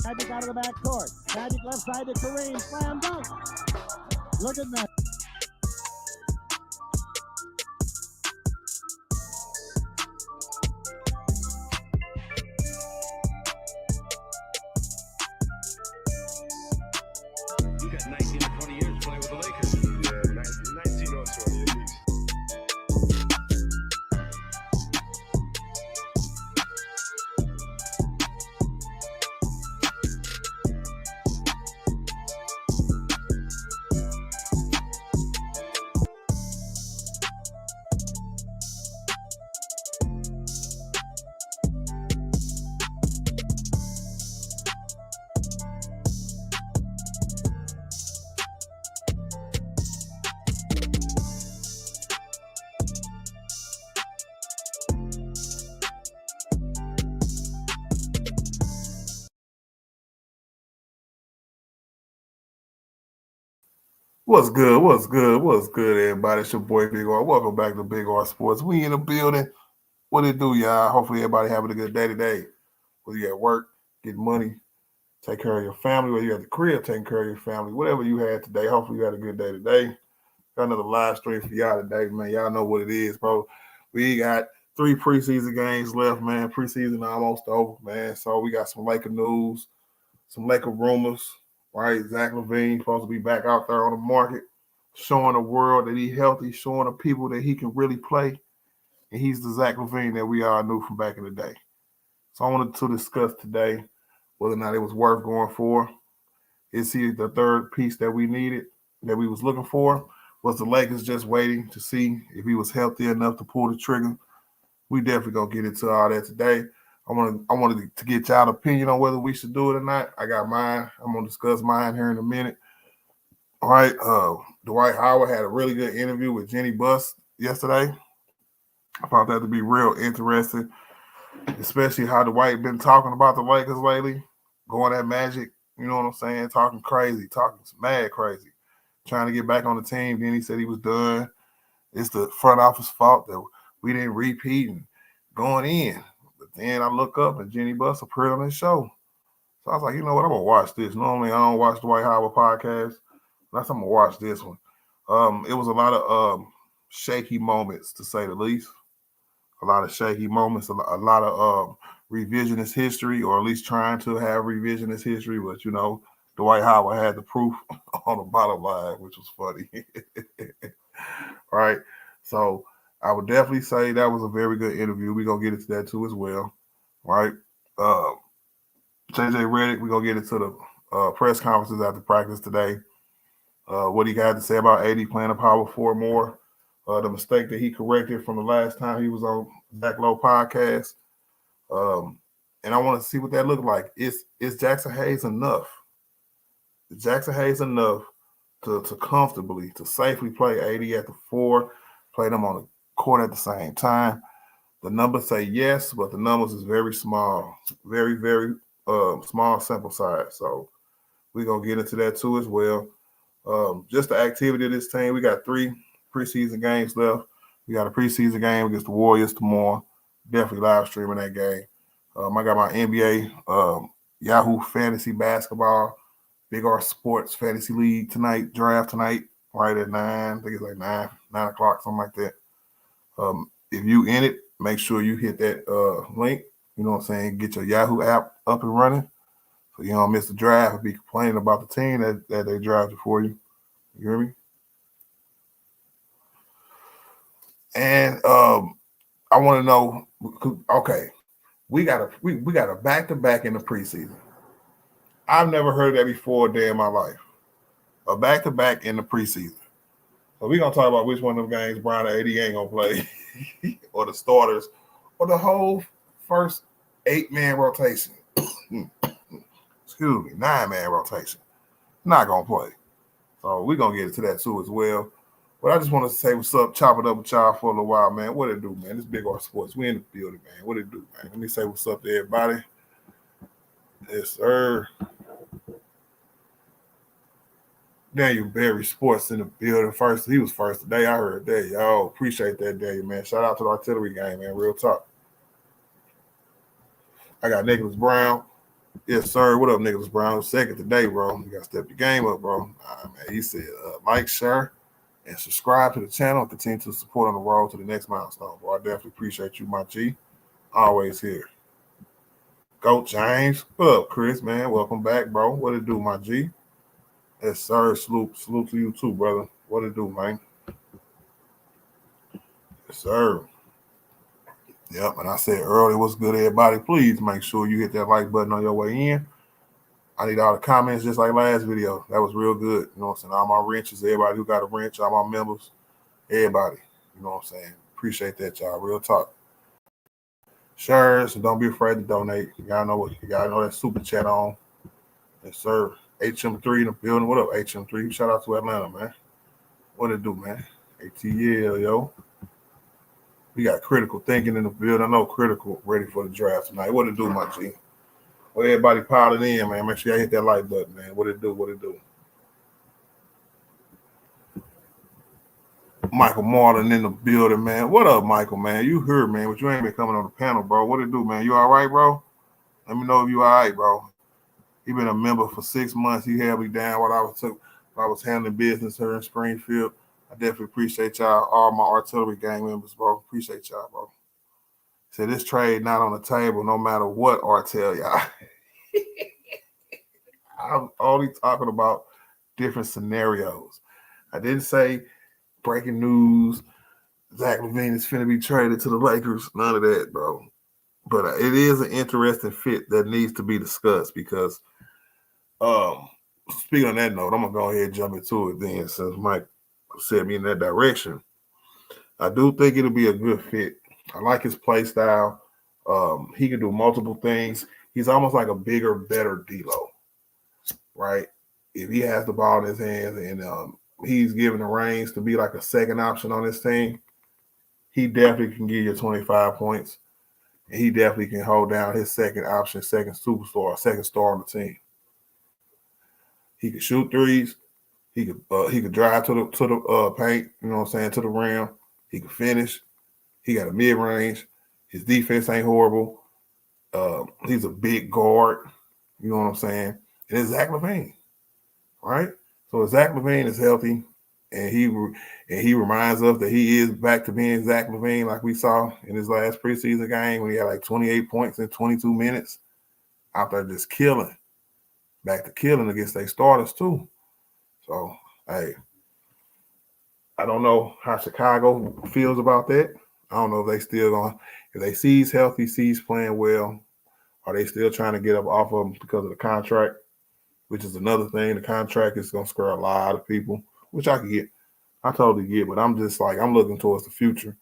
Magic out of the back court. Magic left side to Kareem. Slam dunk. Look at that. You got 19 or 20 years playing with the Lakers. Yeah, 19 or 20 at least. What's good? What's good? What's good, everybody? It's your boy Big R. Welcome back to Big R Sports. We in the building. What it do, y'all? Hopefully everybody having a good day today. Whether you at work, getting money, take care of your family, whether you at the crib, taking care of your family, whatever you had today. Hopefully you had a good day today. Got another live stream for y'all today, man. Y'all know what it is, bro. We got 3 preseason games left, man. Preseason almost over, man. So we got some Laker news, some Laker rumors. Right, Zach Lavine supposed to be back out there on the market, showing the world that he's healthy, showing the people that he can really play. And he's the Zach Lavine that we all knew from back in the day. So I wanted to discuss today whether or not it was worth going for. Is he the third piece that we needed, that we was looking for? Was the Lakers just waiting to see if he was healthy enough to pull the trigger? We definitely gonna get into all that today. I wanted to get y'all opinion on whether we should do it or not. I got mine. I'm gonna discuss mine here in a minute. All right. Dwight Howard had a really good interview with Jenny Buss yesterday. I found that to be real interesting, especially how Dwight been talking about the Lakers lately, going at Magic. You know what I'm saying? Talking crazy, talking mad crazy, trying to get back on the team. Then he said he was done. It's the front office fault that we didn't repeat and going in. But then I look up and Jenny Buss appeared on his show. So I was like, you know what? I'm going to watch this. Normally I don't watch the Dwight Howard podcast. That's I'm going to watch this one. It was a lot of shaky moments, to say the least. A lot of shaky moments, a lot of revisionist history, or at least trying to have revisionist history. But, you know, Dwight Howard had the proof on the bottom line, which was funny. Right? So I would definitely say that was a very good interview. We're going to get into that too as well. Right? JJ Redick, we're going to get into the press conferences after practice today. What he had to say about AD playing a power four more. The mistake that he corrected from the last time he was on Zach Lowe podcast. And I want to see what that looked like. Is Jackson Hayes enough? Is Jackson Hayes enough to comfortably, to safely play AD at the 4, play them on the court at the same time? The numbers say yes, but the numbers is very small, very, very small sample size. So we're going to get into that too as well. Just the activity of this team. We got 3 preseason games left. We got a preseason game against the Warriors tomorrow. Definitely live streaming that game. I got my NBA Yahoo Fantasy Basketball Big R Sports Fantasy League tonight, draft tonight, right at 9. I think it's like 9 o'clock, something like that. If you in it, make sure you hit that link. You know what I'm saying? Get your Yahoo app up and running so you don't miss the draft and be complaining about the team that they drafted for you. You hear me? And I want to know, okay, we got a back-to-back in the preseason. I've never heard that before a day in my life. A back-to-back in the preseason. So we're going to talk about which one of them games Brian or AD ain't going to play, or the starters, or the whole first 8-man rotation. Excuse me, 9-man rotation. Not going to play. So we're going to get into that too as well. But I just want to say what's up, chop it up with y'all for a little while, man. What it do, man? This Big R Sports. We in the building, man. What it do, man? Let me say what's up to everybody. Yes, sir. Daniel Berry Sports in the building. First, he was first today. I heard that. Yo, appreciate that, Daniel, man. Shout out to the artillery game, man. Real talk. I got Nicholas Brown. Yes, sir. What up, Nicholas Brown? Second today, bro. You got to step your game up, bro. Man. He said, like, share, and subscribe to the channel and continue to support on the road to the next milestone, bro. I definitely appreciate you, my G. Always here. Go, James. What up, Chris, man? Welcome back, bro. What it do, my G? Yes, sir. Salute to you, too, brother. What it do, man? Yes, sir. Yep, and I said earlier, what's good, everybody? Please make sure you hit that like button on your way in. I need all the comments just like last video. That was real good. You know what I'm saying? All my wrenches, everybody who got a wrench, all my members, everybody. You know what I'm saying? Appreciate that, y'all. Real talk. Shares, and don't be afraid to donate. You gotta know that super chat on. Yes, sir. HM3 in the building. What up, HM3? Shout out to Atlanta, man. What it do, man? ATL, yo. We got critical thinking in the building. I know critical ready for the draft tonight. What it do, my G? Well, everybody piled it in, man. Make sure y'all hit that like button, man. What it do? What it do? Michael Martin in the building, man. What up, Michael, man? You here, man, but you ain't been coming on the panel, bro. What it do, man? You all right, bro? Let me know if you all right, bro. He been a member for 6 months. He held me down while I was handling business here in Springfield. I definitely appreciate y'all, all my artillery gang members, bro. Appreciate y'all, bro. Said this trade not on the table, no matter what I tell y'all. I'm only talking about different scenarios. I didn't say breaking news, Zach Lavine is finna be traded to the Lakers. None of that, bro. But it is an interesting fit that needs to be discussed because, speaking on that note, I'm gonna go ahead and jump into it then, since Mike set me in that direction. I do think it'll be a good fit. I like his play style. He can do multiple things. He's almost like a bigger, better D'Lo, right? If he has the ball in his hands and he's given the reins to be like a second option on this team, he definitely can give you 25 points. And he definitely can hold down his second option, second superstar, second star on the team. He can shoot threes. He could drive to the paint, you know what I'm saying, to the rim. He can finish. He got a mid-range. His defense ain't horrible. He's a big guard, you know what I'm saying? And it's Zach Lavine, right? So if Zach Lavine is healthy and he reminds us that he is back to being Zach Lavine like we saw in his last preseason game when he had like 28 points in 22 minutes out there just killing. Back to killing against their starters too. So, hey, I don't know how Chicago feels about that. I don't know if they still going, if they see he's healthy, see he's playing well, are they still trying to get up off of him because of the contract, which is another thing. The contract is going to scare a lot of people, which I can get. I totally get, but I'm just like, I'm looking towards the future.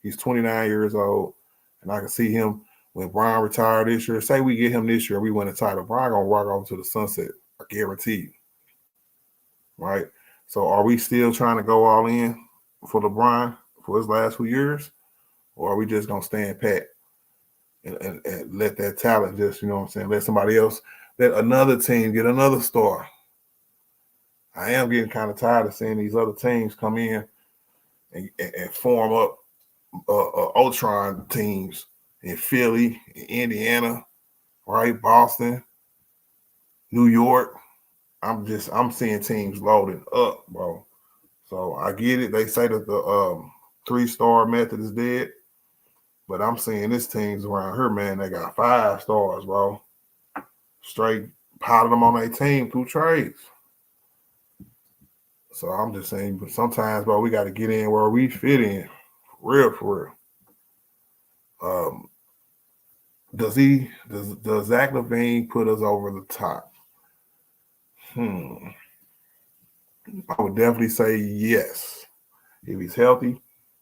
He's 29 years old, and I can see him when Brian retired this year. Say we get him this year, we win a title. Brian going to walk off to the sunset, I guarantee you. Right? So are we still trying to go all in for LeBron for his last few years? Or are we just going to stand pat and let that talent just, you know what I'm saying, let somebody else, let another team get another star? I am getting kind of tired of seeing these other teams come in and form up Ultron teams in Philly, in Indiana, right? Boston, New York. I'm seeing teams loading up, bro. So I get it. They say that the 3-star method is dead, but I'm seeing this teams around here, man. They got 5 stars, bro. Straight piling them on their team through trades. So I'm just saying, but sometimes, bro, we got to get in where we fit in, for real. Does Zach Lavine put us over the top? I would definitely say yes. If he's healthy,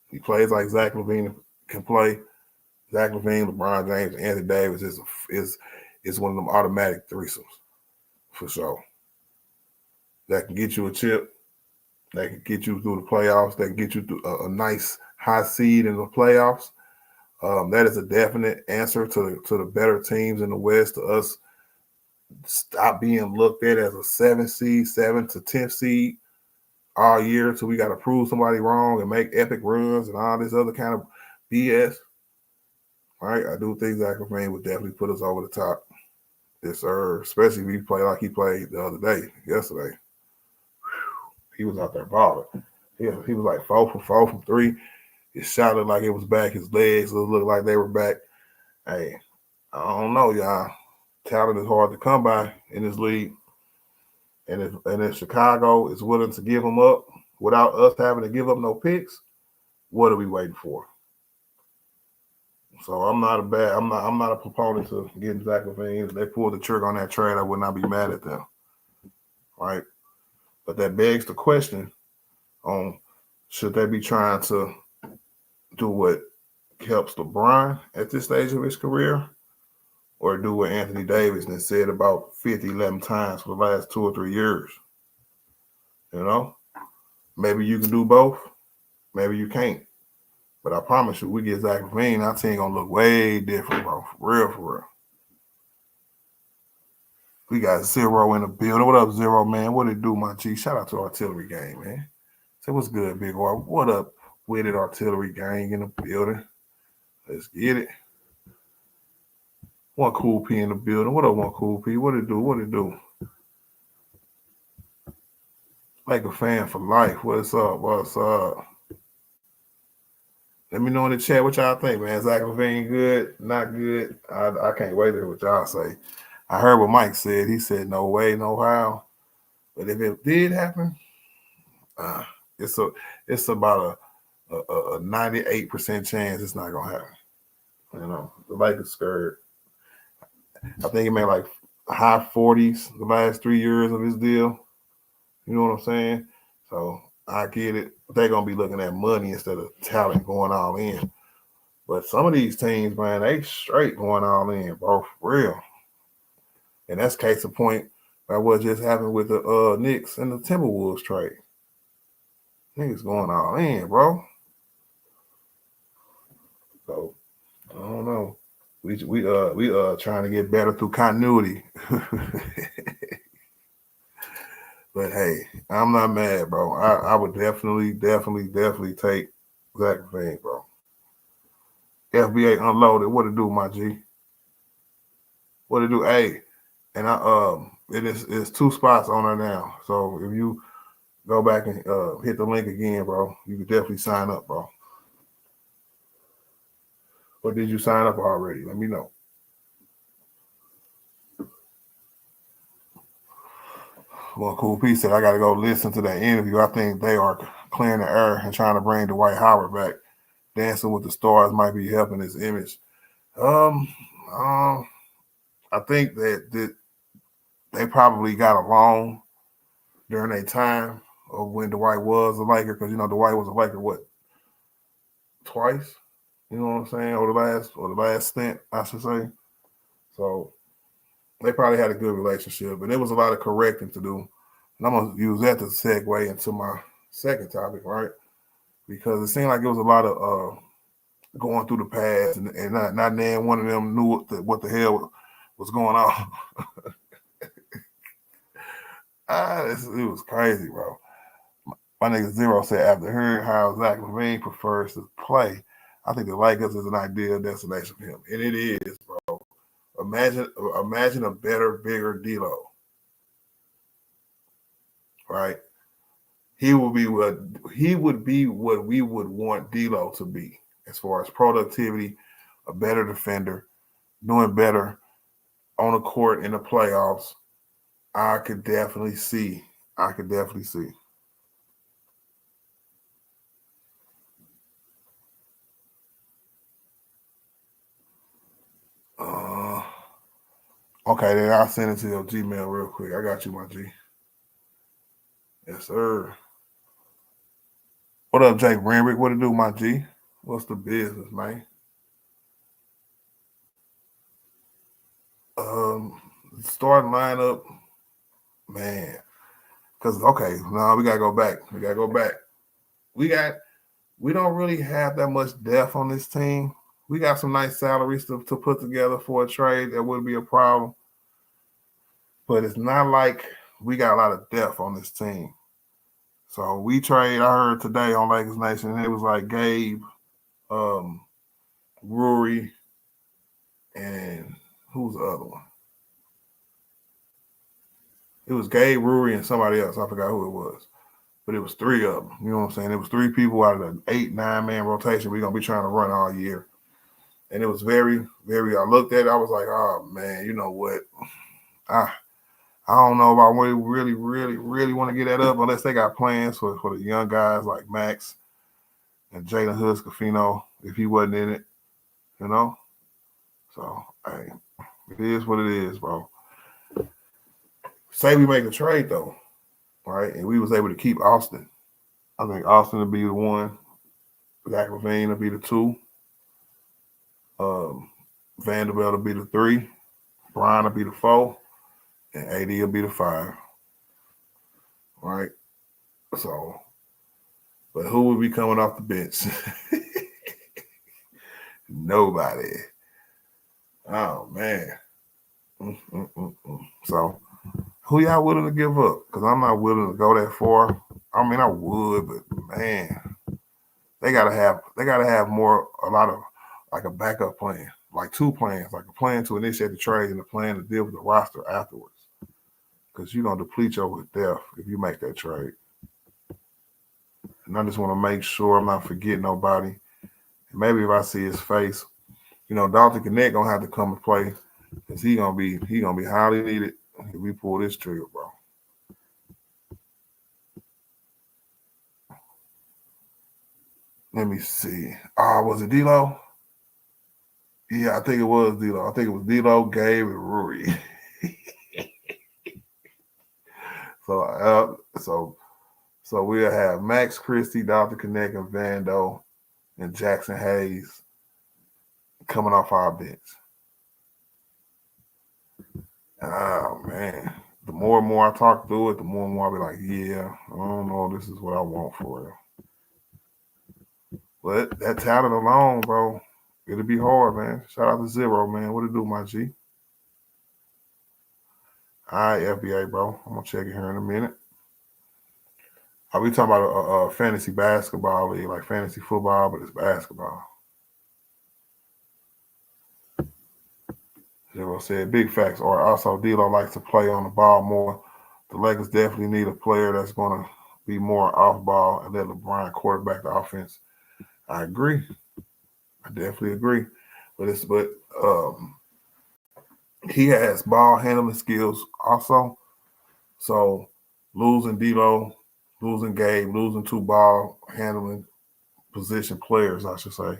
he plays like Zach Lavine can play. Zach Lavine, LeBron James, and Anthony Davis is one of them automatic threesomes for sure. That can get you a chip. That can get you through the playoffs. That can get you through a nice high seed in the playoffs. That is a definite answer to the better teams in the West. To us, stop being looked at as a 7 seed, 7 to 10 seed all year. So we got to prove somebody wrong and make epic runs and all this other kind of BS. Right? I do think Zach Lavine would definitely put us over the top. Yes, sir. Especially if he play like he played the other day, yesterday. He was out there balling. He was like 4 for 4 from 3. His shot looked like it was back. His legs looked like they were back. Hey, I don't know, y'all. Talent is hard to come by in this league. And if Chicago is willing to give him up without us having to give up no picks, what are we waiting for? So I'm not a proponent to getting Zach Lavine. If they pulled the trigger on that trade, I would not be mad at them. Right? But that begs the question on should they be trying to do what helps LeBron at this stage of his career, or do what Anthony Davis has said about 50, 11 times for the last 2 or 3 years? You know? Maybe you can do both. Maybe you can't. But I promise you, we get Zach Lavine, our team gonna look way different, bro. For real, for real. We got Zero in the building. What up, Zero, man? What it do, my G? Shout out to Artillery Gang, man. Say what's good, Big R. What up, Witted Artillery Gang in the building? Let's get it. One Cool P in the building. What up, One Cool P? What it do? What it do? Like a fan for life. What's up? What's up? Let me know in the chat what y'all think, man. Zach Lavine good? Not good? I can't wait to hear what y'all say. I heard what Mike said. He said no way, no how. But if it did happen, it's about a 98% chance it's not gonna happen. You know, the Lakers scared. I think he made like high 40s the last 3 years of his deal. You know what I'm saying? So I get it. They're gonna be looking at money instead of talent going all in. But some of these teams, man, they straight going all in, bro, for real. And that's case in point by what just happened with the Knicks and the Timberwolves trade. Niggas going all in, bro. So I don't know. We trying to get better through continuity. But hey, I'm not mad, bro. I would definitely take Zach Lavine, bro. FBA Unloaded. What it do, my G? What it do? Hey, and it's 2 spots on there now. So if you go back and hit the link again, bro, you can definitely sign up, bro. Or did you sign up already? Let me know. One Cool P said, I got to go listen to that interview. I think they are clearing the air and trying to bring Dwight Howard back. Dancing with the Stars might be helping his image. I think that they probably got along during their time of when Dwight was a Laker, because Dwight was a Laker twice. You know what I'm saying? Or the last stint, I should say. So they probably had a good relationship, and there was a lot of correcting to do. And I'm gonna use that to segue into my second topic, right? Because it seemed like it was a lot of going through the past, and not knowing one of them knew what the hell was going on. It was crazy, bro. My nigga Zero said, after hearing how Zach Lavine prefers to play, I think the Lakers is an ideal destination for him. And it is, bro. Imagine a better, bigger D-Lo. Right? He would be what we would want D-Lo to be as far as productivity, a better defender, doing better on the court in the playoffs. I could definitely see. Okay, then I'll send it to your Gmail real quick. I got you, my G. Yes, sir. What up, Jake Renrick? What it do, my G? What's the business, man? Starting lineup, man. Because now we gotta go back. We don't really have that much depth on this team. We got some nice salaries to put together for a trade. That wouldn't be a problem. But it's not like we got a lot of depth on this team. So we trade, I heard today on Lakers Nation, it was like Gabe, Rory, and who's the other one? It was Gabe, Rury, and somebody else. I forgot who it was. But it was three of them. You know what I'm saying? It was three people out of the 8-9-man rotation we're going to be trying to run all year. And it was very, very, I looked at it, I was like, oh, man, you know what? I don't know if I really want to get that up unless they got plans for the young guys like Max and Jalen Hoods-Cofino if he wasn't in it, you know? So, hey, it is what it is, bro. Say we make a trade, though, right? And we was able to keep Austin. I think Austin will be the one. Zach Lavine will be the 2. Vanderbilt will be the 3. Brian will be the 4. And AD will be the 5. Right? So, but who will be coming off the bench? Nobody. Oh, man. So, who y'all willing to give up? Because I'm not willing to go that far. I mean, I would, but man, they gotta have more, a lot of like a backup plan, like 2 plans, like a plan to initiate the trade and a plan to deal with the roster afterwards. Because you're gonna deplete your depth if you make that trade. And I just want to make sure I'm not forgetting nobody. And maybe if I see his face, you know, Dalton Connect gonna have to come and play because he gonna be highly needed if we pull this trigger, bro. Let me see. Was it D-Lo? Yeah, I think it was D-Lo. I think it was D-Lo, Gabe, and Rury. So we'll have Max Christie, Dr. Connect, and Vando, and Jackson Hayes coming off our bench. Oh, man. The more and more I talk through it, the more and more I'll be like, yeah, I don't know, this is what I want for it. But that talent alone, bro, it'll be hard, man. Shout out to Zero, man. What it do, my G? All right, FBA, bro. I'm going to check it here in a minute. Are we talking about a fantasy basketball league, like fantasy football, but it's basketball? Zero said, big facts. Or also, D-Lo likes to play on the ball more. The Lakers definitely need a player that's going to be more off ball and let LeBron quarterback the offense. I agree. I definitely agree. But he has ball handling skills also. So losing D-Lo, losing Gabe, losing 2 ball handling position players, I should say,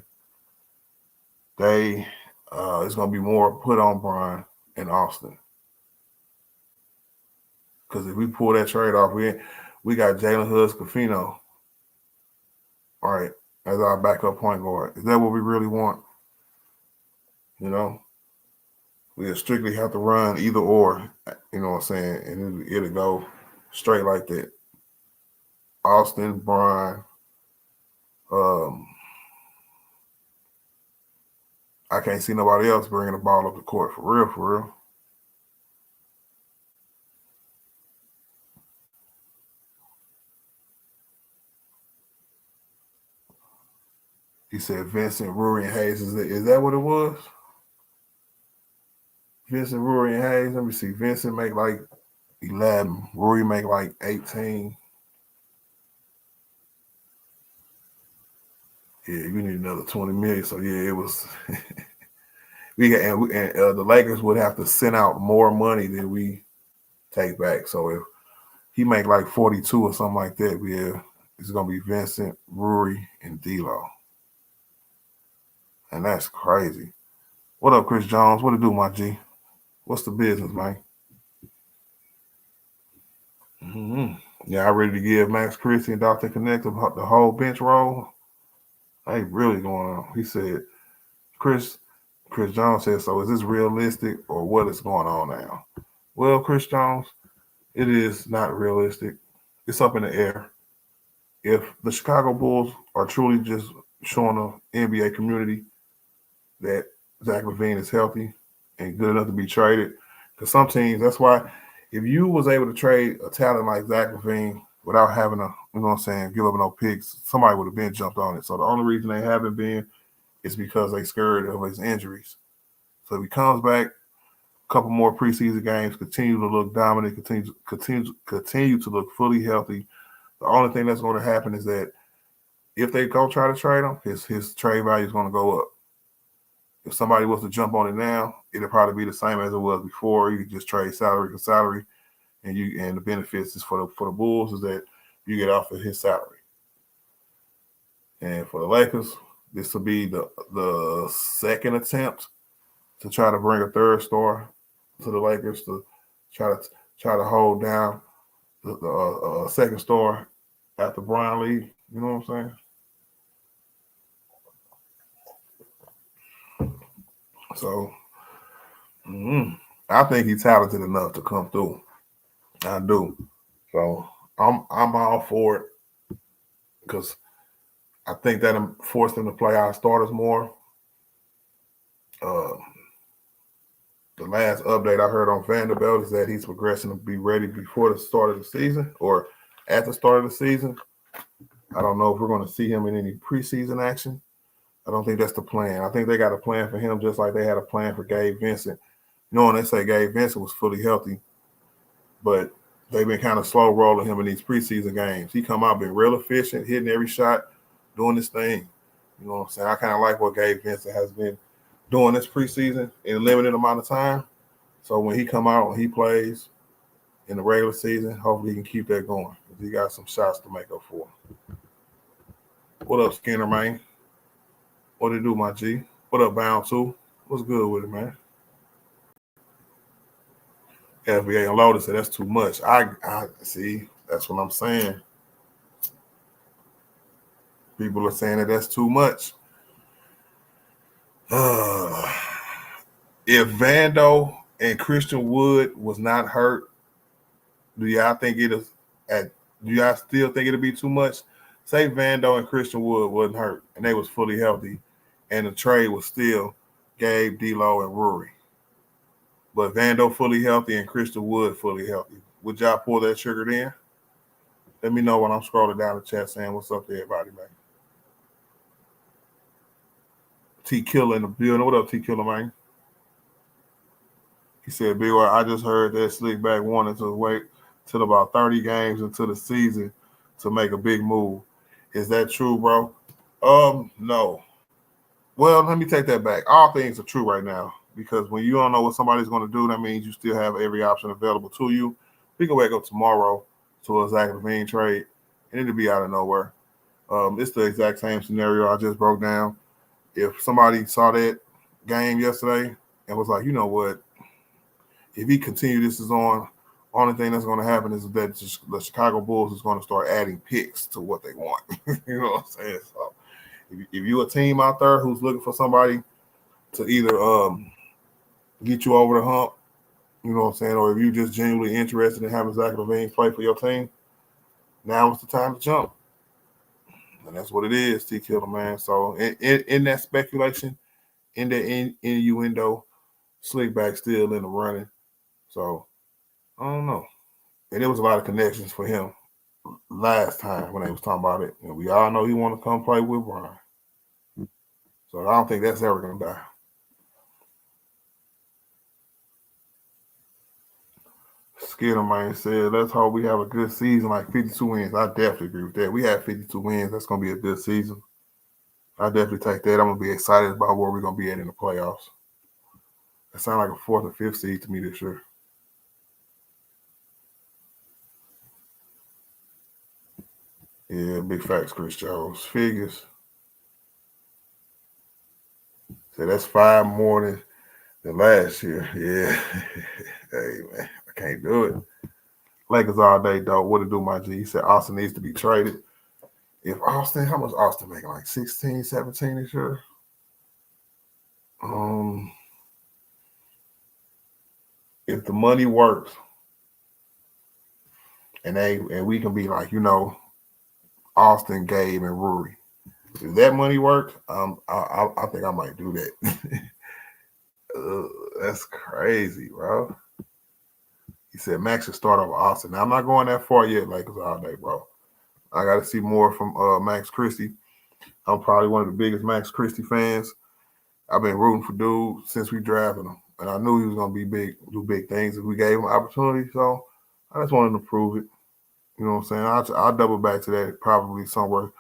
it's going to be more put on Brian and Austin. Because if we pull that trade off, we got Jalen Hoods-Cofino, all right, as our backup point guard. Is that what we really want? You know? We strictly have to run either or, you know what I'm saying? And it'll go straight like that. Austin, Brian, I can't see nobody else bringing the ball up the court for real. He said Vincent, Rury, and Hayes. Is that what it was? Vincent, Rury, and Hayes. Let me see. Vincent make like 11. Rury make like 18. Yeah, you need another 20 million. So yeah, it was. The Lakers would have to send out more money than we take back. So if he make like 42 or something like that, yeah, it's gonna be Vincent, Rury, and D-Lo. And that's crazy. What up, Chris Jones? What it do, my G? What's the business, man? Mm-hmm. Yeah, I ready to give Max Christie and Dr. Connect the whole bench roll. They really going on. He said, Chris Jones said, so is this realistic or what is going on now? Well, Chris Jones, it is not realistic. It's up in the air. If the Chicago Bulls are truly just showing the NBA community that Zach Lavine is healthy and good enough to be traded, because some teams, that's why if you was able to trade a talent like Zach Lavine without having a, you know what I'm saying, give up no picks, somebody would have been jumped on it. So the only reason they haven't been is because they scared of his injuries. So if he comes back couple more preseason games, continue to look dominant, continue to look fully healthy. The only thing that's going to happen is that if they go try to trade him, his trade value is going to go up. If somebody was to jump on it now, it'll probably be the same as it was before. You just trade salary for salary, and the benefits is for the Bulls is that you get off of his salary. And for the Lakers, this will be the second attempt to try to bring a third star to the Lakers to try to hold down the second star after Brian Lee. You know what I'm saying? So I think he's talented enough to come through. I do. So I'm all for it because I think that I'm forced them to play our starters more. The last update I heard on Vanderbilt is that he's progressing to be ready before the start of the season or at the start of the season. I don't know if we're going to see him in any preseason action. I don't think that's the plan. I think they got a plan for him just like they had a plan for Gabe Vincent. Knowing they say Gabe Vincent was fully healthy, but they've been kind of slow rolling him in these preseason games. He come out been real efficient, hitting every shot, doing this thing. You know what I'm saying? I kind of like what Gabe Vincent has been doing this preseason in a limited amount of time. So when he come out and he plays in the regular season, hopefully he can keep that going. He got some shots to make up for. What up, Skinner, man? What it do, my G? What up, Bound 2? What's good with it, man? FBA Unloaded said that's too much. I see. That's what I'm saying. People are saying that that's too much. If Vando and Christian Wood was not hurt, do y'all still think it'll be too much? Say Vando and Christian Wood wasn't hurt and they was fully healthy, and the trade was still Gabe, D'Lo, and Rory. But Vando fully healthy and Christian Wood fully healthy. Would y'all pull that trigger then? Let me know when I'm scrolling down the chat saying what's up to everybody, man. T Killer in the building. What up, T Killer, man? He said, "Big Y, I just heard that Slickback wanted to wait till about 30 games into the season to make a big move. Is that true, bro?" No. Well, let me take that back. All things are true right now because when you don't know what somebody's going to do, that means you still have every option available to you. We can wake up tomorrow to a Zach Lavine trade, and it'll be out of nowhere. It's the exact same scenario I just broke down. If somebody saw that game yesterday and was like, you know what, if he continues this is on, only thing that's going to happen is that the Chicago Bulls is going to start adding picks to what they want. You know what I'm saying? So if you're a team out there who's looking for somebody to either get you over the hump, you know what I'm saying, or if you're just genuinely interested in having Zach Lavine play for your team, now is the time to jump. And that's what it is, T Killer, man. So in that speculation, in the innuendo, Slickback still in the running. So I don't know. And there was a lot of connections for him last time when they was talking about it. And we all know he want to come play with Brian. So I don't think that's ever going to die. Skidder, man, said, let's hope we have a good season, like 52 wins. I definitely agree with that. We have 52 wins. That's going to be a good season. I definitely take that. I'm going to be excited about where we're going to be at in the playoffs. That sounds like a 4th or 5th seed to me this year. Yeah, big facts, Chris Jones. Figures. So that's 5 more than last year. Yeah. Hey, man, I can't do it. Lakers all day, dog. What to do, my G? He said Austin needs to be traded. If Austin, how much Austin making? Like 16, 17 this year? If the money works, and we can be like, you know, Austin, Gabe, and Rory. If that money works, I think I might do that. That's crazy, bro. He said Max should start over Austin. Now, I'm not going that far yet, Lakers all day, bro. I got to see more from Max Christie. I'm probably one of the biggest Max Christie fans. I've been rooting for dude since we drafted him. and I knew he was gonna be big, do big things if we gave him opportunity. So I just wanted to prove it. You know what I'm saying? I'll double back to that probably somewhere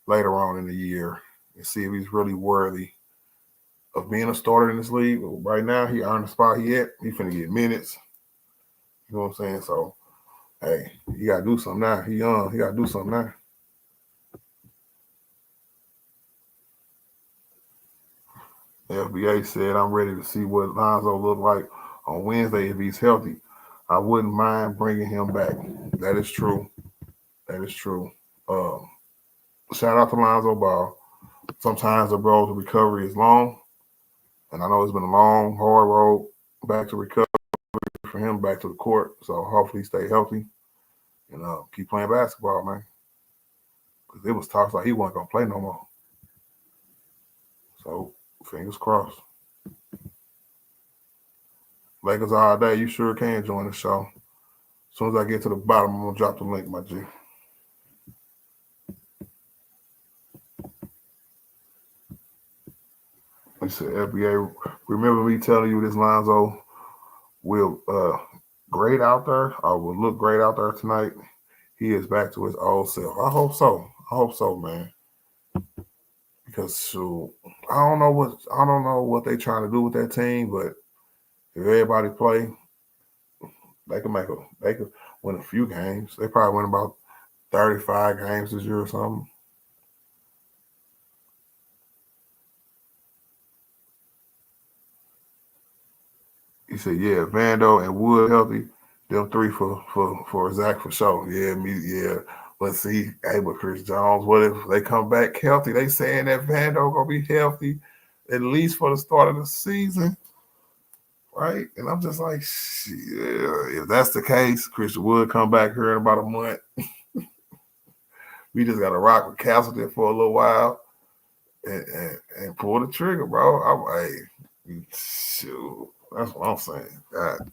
later on in the year and see if he's really worthy of being a starter in this league. Right now, he earned the spot he at. He finna get minutes. You know what I'm saying? So, hey, he got to do something now. He young. He got to do something now. The FBA said, I'm ready to see what Lonzo look like on Wednesday if he's healthy. I wouldn't mind bringing him back. That is true. That is true. Shout out to Lonzo Ball. Sometimes the road to recovery is long, and I know it's been a long, hard road back to recovery for him, back to the court. So hopefully he stay healthy and keep playing basketball, man. Because it was talks like he wasn't gonna play no more. So fingers crossed. Lakers all day. You sure can join the show. As soon as I get to the bottom, I'm gonna drop the link, my G. He said, FBA, remember me telling you this Lonzo will great out there or will look great out there tonight. He is back to his old self. I hope so. I hope so, man. Because shoot, I don't know what they trying to do with that team, but if everybody play, they could win a few games. They probably win about 35 games this year or something. He said, "Yeah, Vando and Wood healthy. Them three for Zach for sure. Yeah. Let's see. Hey, but Chris Jones, what if they come back healthy? They saying that Vando gonna be healthy at least for the start of the season, right? And I'm just like, yeah, if that's the case, Christian Wood come back here in about a month. We just got to rock with Castleton for a little while and pull the trigger, bro. Shoot, that's what I'm saying. God,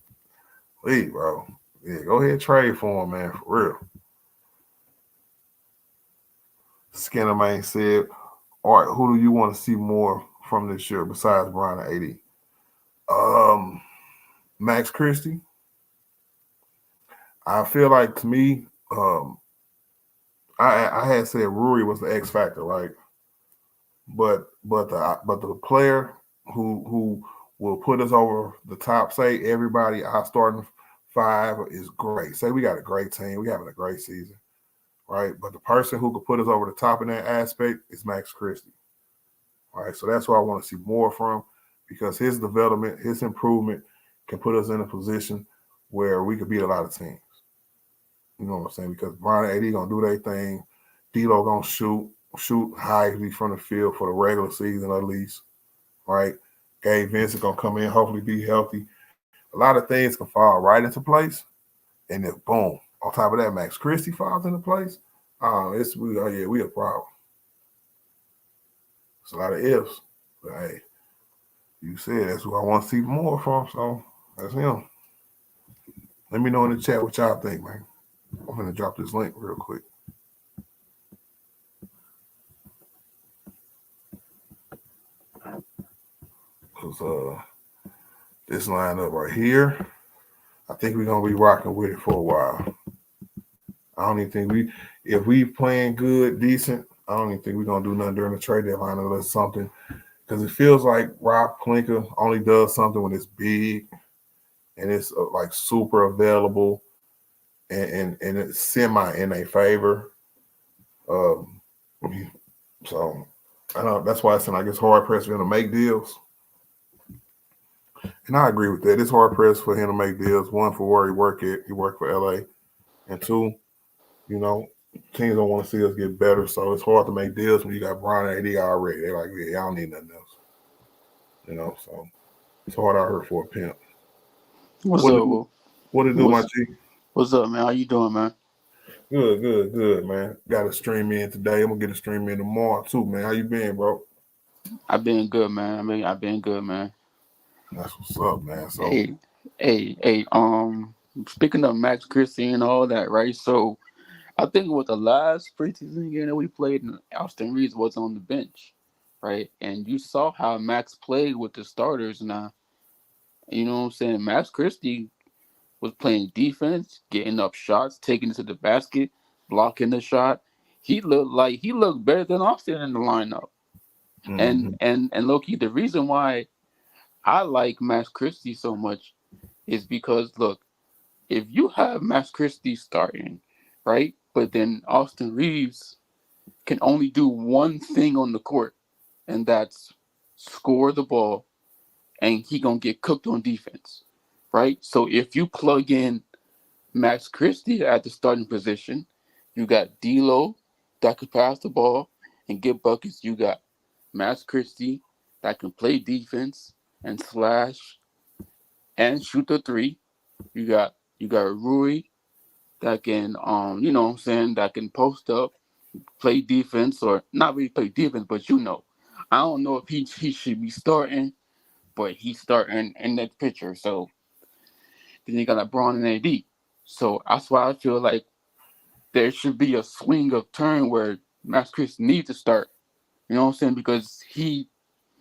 please, bro. Yeah, go ahead and trade for him, man, for real." Skinner man said, "All right, who do you want to see more from this year besides Brian and AD?" Max Christie. I feel like to me, I had said Rui was the X factor, right? But the player who will put us over the top, say everybody our starting five is great. Say we got a great team, we having a great season, right? But the person who could put us over the top in that aspect is Max Christie. All right, so that's what I want to see more from because his development, his improvement can put us in a position where we could beat a lot of teams. You know what I'm saying? Because Brian and AD gonna do their thing, D'Lo gonna shoot highly from the field for the regular season at least, right? Gabe Vincent gonna come in, hopefully be healthy. A lot of things can fall right into place, and then boom. On top of that, Max Christie falls into place. We a problem. It's a lot of ifs. But hey, you said that's who I want to see more from, so that's him. Let me know in the chat what y'all think, man. I'm gonna drop this link real quick. Cause this lineup right here, I think we're gonna be rocking with it for a while. I don't even think if we playing good, decent, I don't even think we're gonna do nothing during the trade deadline unless something, because it feels like Rob Pelinka only does something when it's big and it's like super available and it's semi in their favor. So I know that's why I said like it's hard pressed for him to make deals. And I agree with that. It's hard pressed for him to make deals. One, for where he worked at. He worked for LA. And two, teams don't want to see us get better. So it's hard to make deals when you got Brian and AD already. They're like, yeah, I don't need nothing else. So it's hard out here for a pimp. What's up, Will? What it do, my G? What's up, man? How you doing, man? Good, man. Got to stream in today. I'm gonna get a stream in tomorrow too, man. How you been, bro? I've been good, man. I've been good, man. That's what's up, man. So Hey. Speaking of Max Christie and all that, right? So I think with the last preseason game that we played, Austin Reeves was on the bench, right? And you saw how Max played with the starters now. You know what I'm saying? Max Christie was playing defense, getting up shots, taking it to the basket, blocking the shot. He looked better than Austin in the lineup. Mm-hmm. And Loki, the reason why I like Max Christie so much is because look, if you have Max Christie starting, right, but then Austin Reeves can only do one thing on the court, and that's score the ball, and he gonna get cooked on defense, right? So if you plug in Max Christie at the starting position, you got D'Lo that could pass the ball and get buckets. You got Max Christie that can play defense and slash and shoot the three. You got Rui that can you know what I'm saying, that can post up, play defense, or not really play defense, but I don't know if he should be starting, but he's starting in that picture. So then you got LeBron and AD. So that's why I feel like there should be a swing of turn where Max Christie needs to start. You know what I'm saying? Because he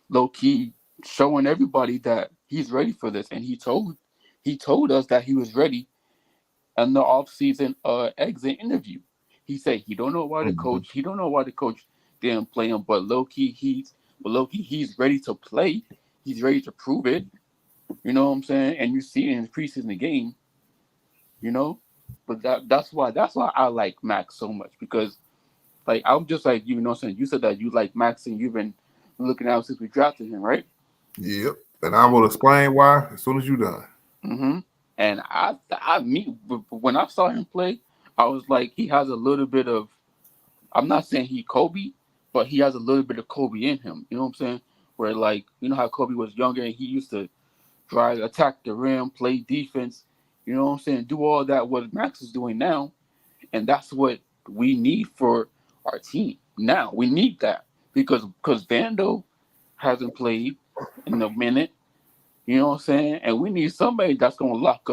low key showing everybody that he's ready for this, and he told us that he was ready in the offseason exit interview. He said Mm-hmm. he don't know why the coach didn't play him, but low key he's ready to play. He's ready to prove it. You know what I'm saying? And you see it in the preseason game. You know, but that's why I like Max so much because like I'm just like you know what I'm saying. You said that you like Max and you've been looking out since we drafted him, right? Yep. And I will explain why as soon as you're done. Mm-hmm. And when I saw him play, I was like, he has a little bit of. I'm not saying he Kobe, but he has a little bit of Kobe in him. You know what I'm saying? Where like you know how Kobe was younger and he used to drive, attack the rim, play defense. You know what I'm saying? Do all that what Max is doing now, and that's what we need for our team now. We need that because Vando hasn't played in a minute. You know what I'm saying? And we need somebody that's gonna lock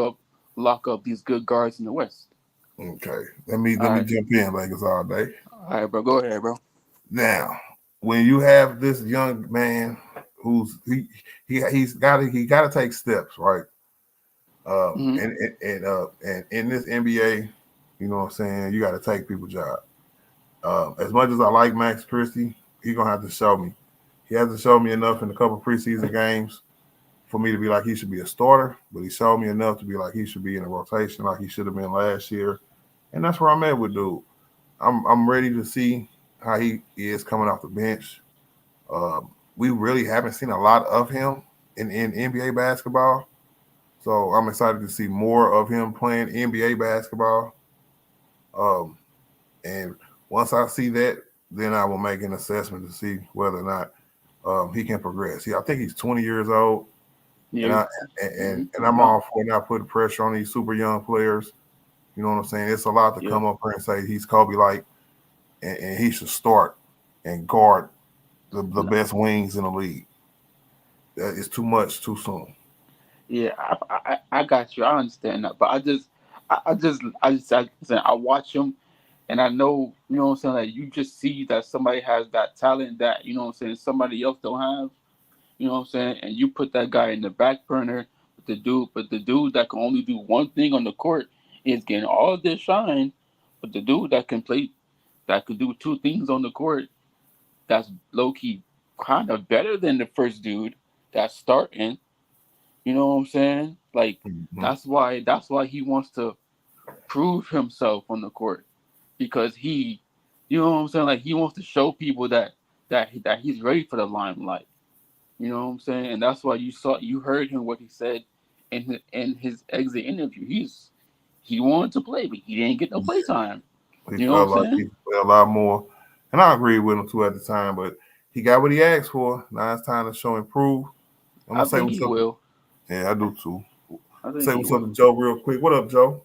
up these good guards in the West. Okay. Let me All right, jump in, Lakers all day. all right, bro. Go ahead, bro. Now, when you have this young man who's he got to take steps, right? Hmm. And in this NBA, you know what I'm saying, you got to take people's job. As much as I like Max Christie, he gonna have to show me. He hasn't shown me enough in a couple preseason games for me to be like he should be a starter, but he showed me enough to be like he should be in a rotation like he should have been last year. And that's where I'm at with dude. I'm ready to see how he is coming off the bench. We really haven't seen a lot of him in NBA basketball. So I'm excited to see more of him playing NBA basketball. Um, and once I see that, then I will make an assessment to see whether or not he can progress. I think he's 20 years old, Yeah. and I Mm-hmm. and I'm all for not putting pressure on these super young players. You know what I'm saying? It's a lot to Yep. come up here and say he's Kobe like, and he should start and guard the No. best wings in the league. That is too much too soon. Yeah, I got you. I understand that, but I watch him, and I know you know what I'm saying. Like you just see that somebody has that talent that you know what I'm saying somebody else don't have. You know what I'm saying, and you put that guy in the back burner. But the dude that can only do one thing on the court is getting all this shine. But the dude that can play, that could do two things on the court, that's low key kind of better than the first dude that's starting. You know what I'm saying? Like Mm-hmm. that's why he wants to prove himself on the court because you know what I'm saying? Like he wants to show people that he's ready for the limelight. You know what I'm saying? And that's why you heard him what he said in his exit interview. He wanted to play, but he didn't get no play time. He You know what I'm felt like he saying? could play a lot more, and I agree with him too at the time. But he got what he asked for. Now it's time to show and prove. I'm gonna I say think what's he up. will. Yeah, I do too. I think Say he what's up will. to Joe real quick. What up, Joe?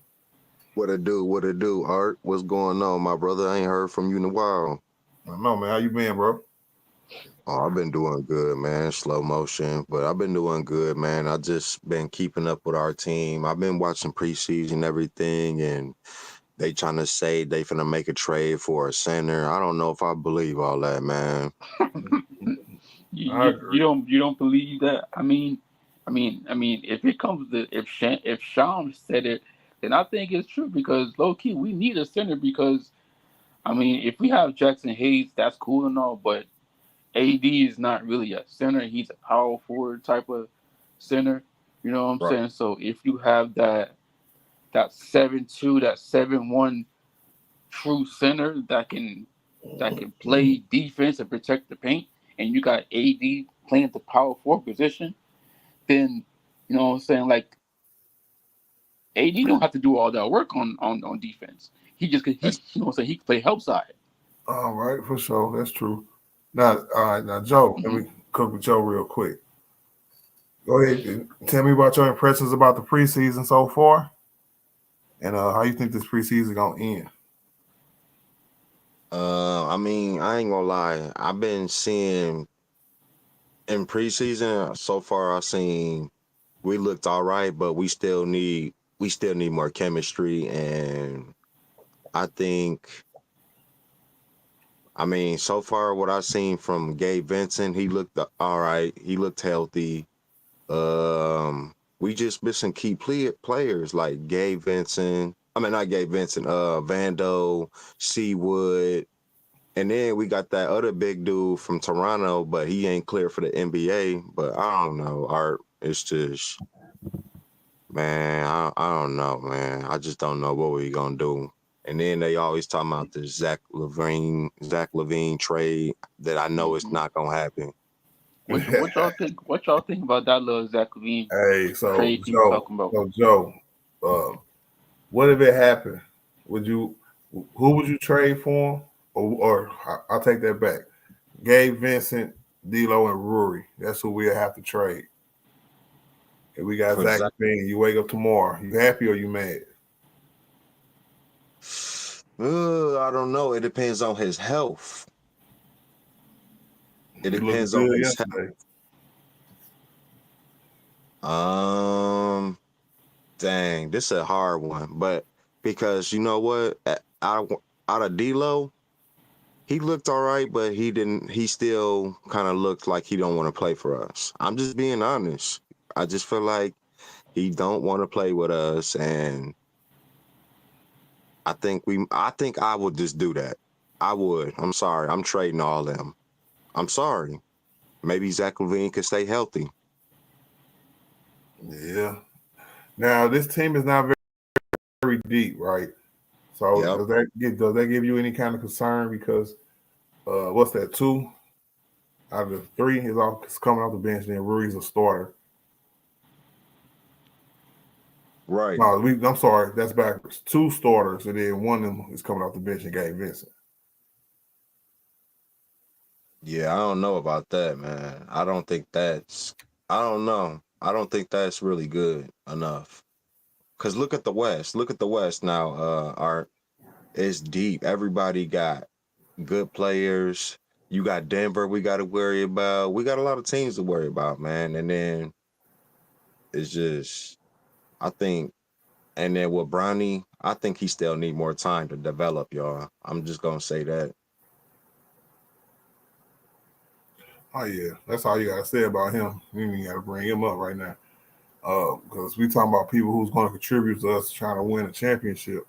What it do? What it do? Art, what's going on, my brother? I ain't heard from you in a while. I know, man. How you been, bro? Oh, I've been doing good, man. Slow motion, but I've been doing good, man. I just been keeping up with our team. I've been watching preseason everything, and they trying to say they finna make a trade for a center. I don't know if I believe all that, man. You, I you, you agree. don't you don't believe that? I mean, If it comes to if Sham said it, then I think it's true because low key we need a center because if we have Jackson Hayes, that's cool and all, but AD is not really a center. He's a power forward type of center. You know what I'm Right. saying? So if you have that 7-2, that 7-1 true center that can play defense and protect the paint, and you got AD playing the power forward position, then you know what I'm saying. Like AD don't have to do all that work on defense. That's You know what I'm saying. He can play help side. All right, for sure. That's true. Now, all right, now Joe, let Hmm. me cook with Joe real quick. Go ahead and tell me about your impressions about the preseason so far, and how you think this preseason gonna end. I ain't gonna lie. I've been seeing in preseason so far. I've seen we looked all right, but we still need more chemistry. And I think, so far what I've seen from Gabe Vincent, he looked all right. He looked healthy. We just missing key players like Gabe Vincent. I mean, not Gabe Vincent. Vando, Seawood. And then we got that other big dude from Toronto, but he ain't clear for the NBA. But I don't know, Art. It's just, man, I don't know, man. I just don't know what we gonna do. And then they always talking about the Zach Lavine trade that I know it's Hmm. not gonna happen. What y'all think? What y'all think about that little Zach Levine Hey, so trade people Joe, talking about? so Joe, uh, what if it happened? Would you, who would you trade for him? I'll take that back. Gabe Vincent, D'Lo, and Rory. That's who we'll have to trade. If we got For Zach Zach, Levine, you wake up tomorrow. You happy or you mad? I don't know. It depends on his health. It He looked depends on good his health. yesterday. Um, Dang, this is a hard one, but because you know what, out of D'Lo, he looked all right, but he didn't. He still kind of looked like he don't want to play for us. I'm just being honest. I just feel like he don't want to play with us, and I would just do that. I would. I'm sorry. I'm trading all them. I'm sorry. Maybe Zach Levine could stay healthy. Yeah. Now this team is not very deep, right? So Yep. does that give you any kind of concern? Because what's that? Two out of the three is coming off the bench. Then Ruri's a starter. Right. No, I'm sorry, that's backwards. Two starters, and then one of them is coming off the bench and Gabe Vincent. Yeah, I don't know about that, man. I don't know. I don't think that's really good enough. Cause look at the West. Look at the West now. Art, it's deep. Everybody got good players. You got Denver. We got to worry about. We got a lot of teams to worry about, man. And then it's just, I think, and then with Bronny, I think he still need more time to develop, y'all. I'm just gonna say that. Oh yeah, that's all you gotta say about him. You ain't gotta bring him up right now, because we talking about people who's going to contribute to us trying to win a championship.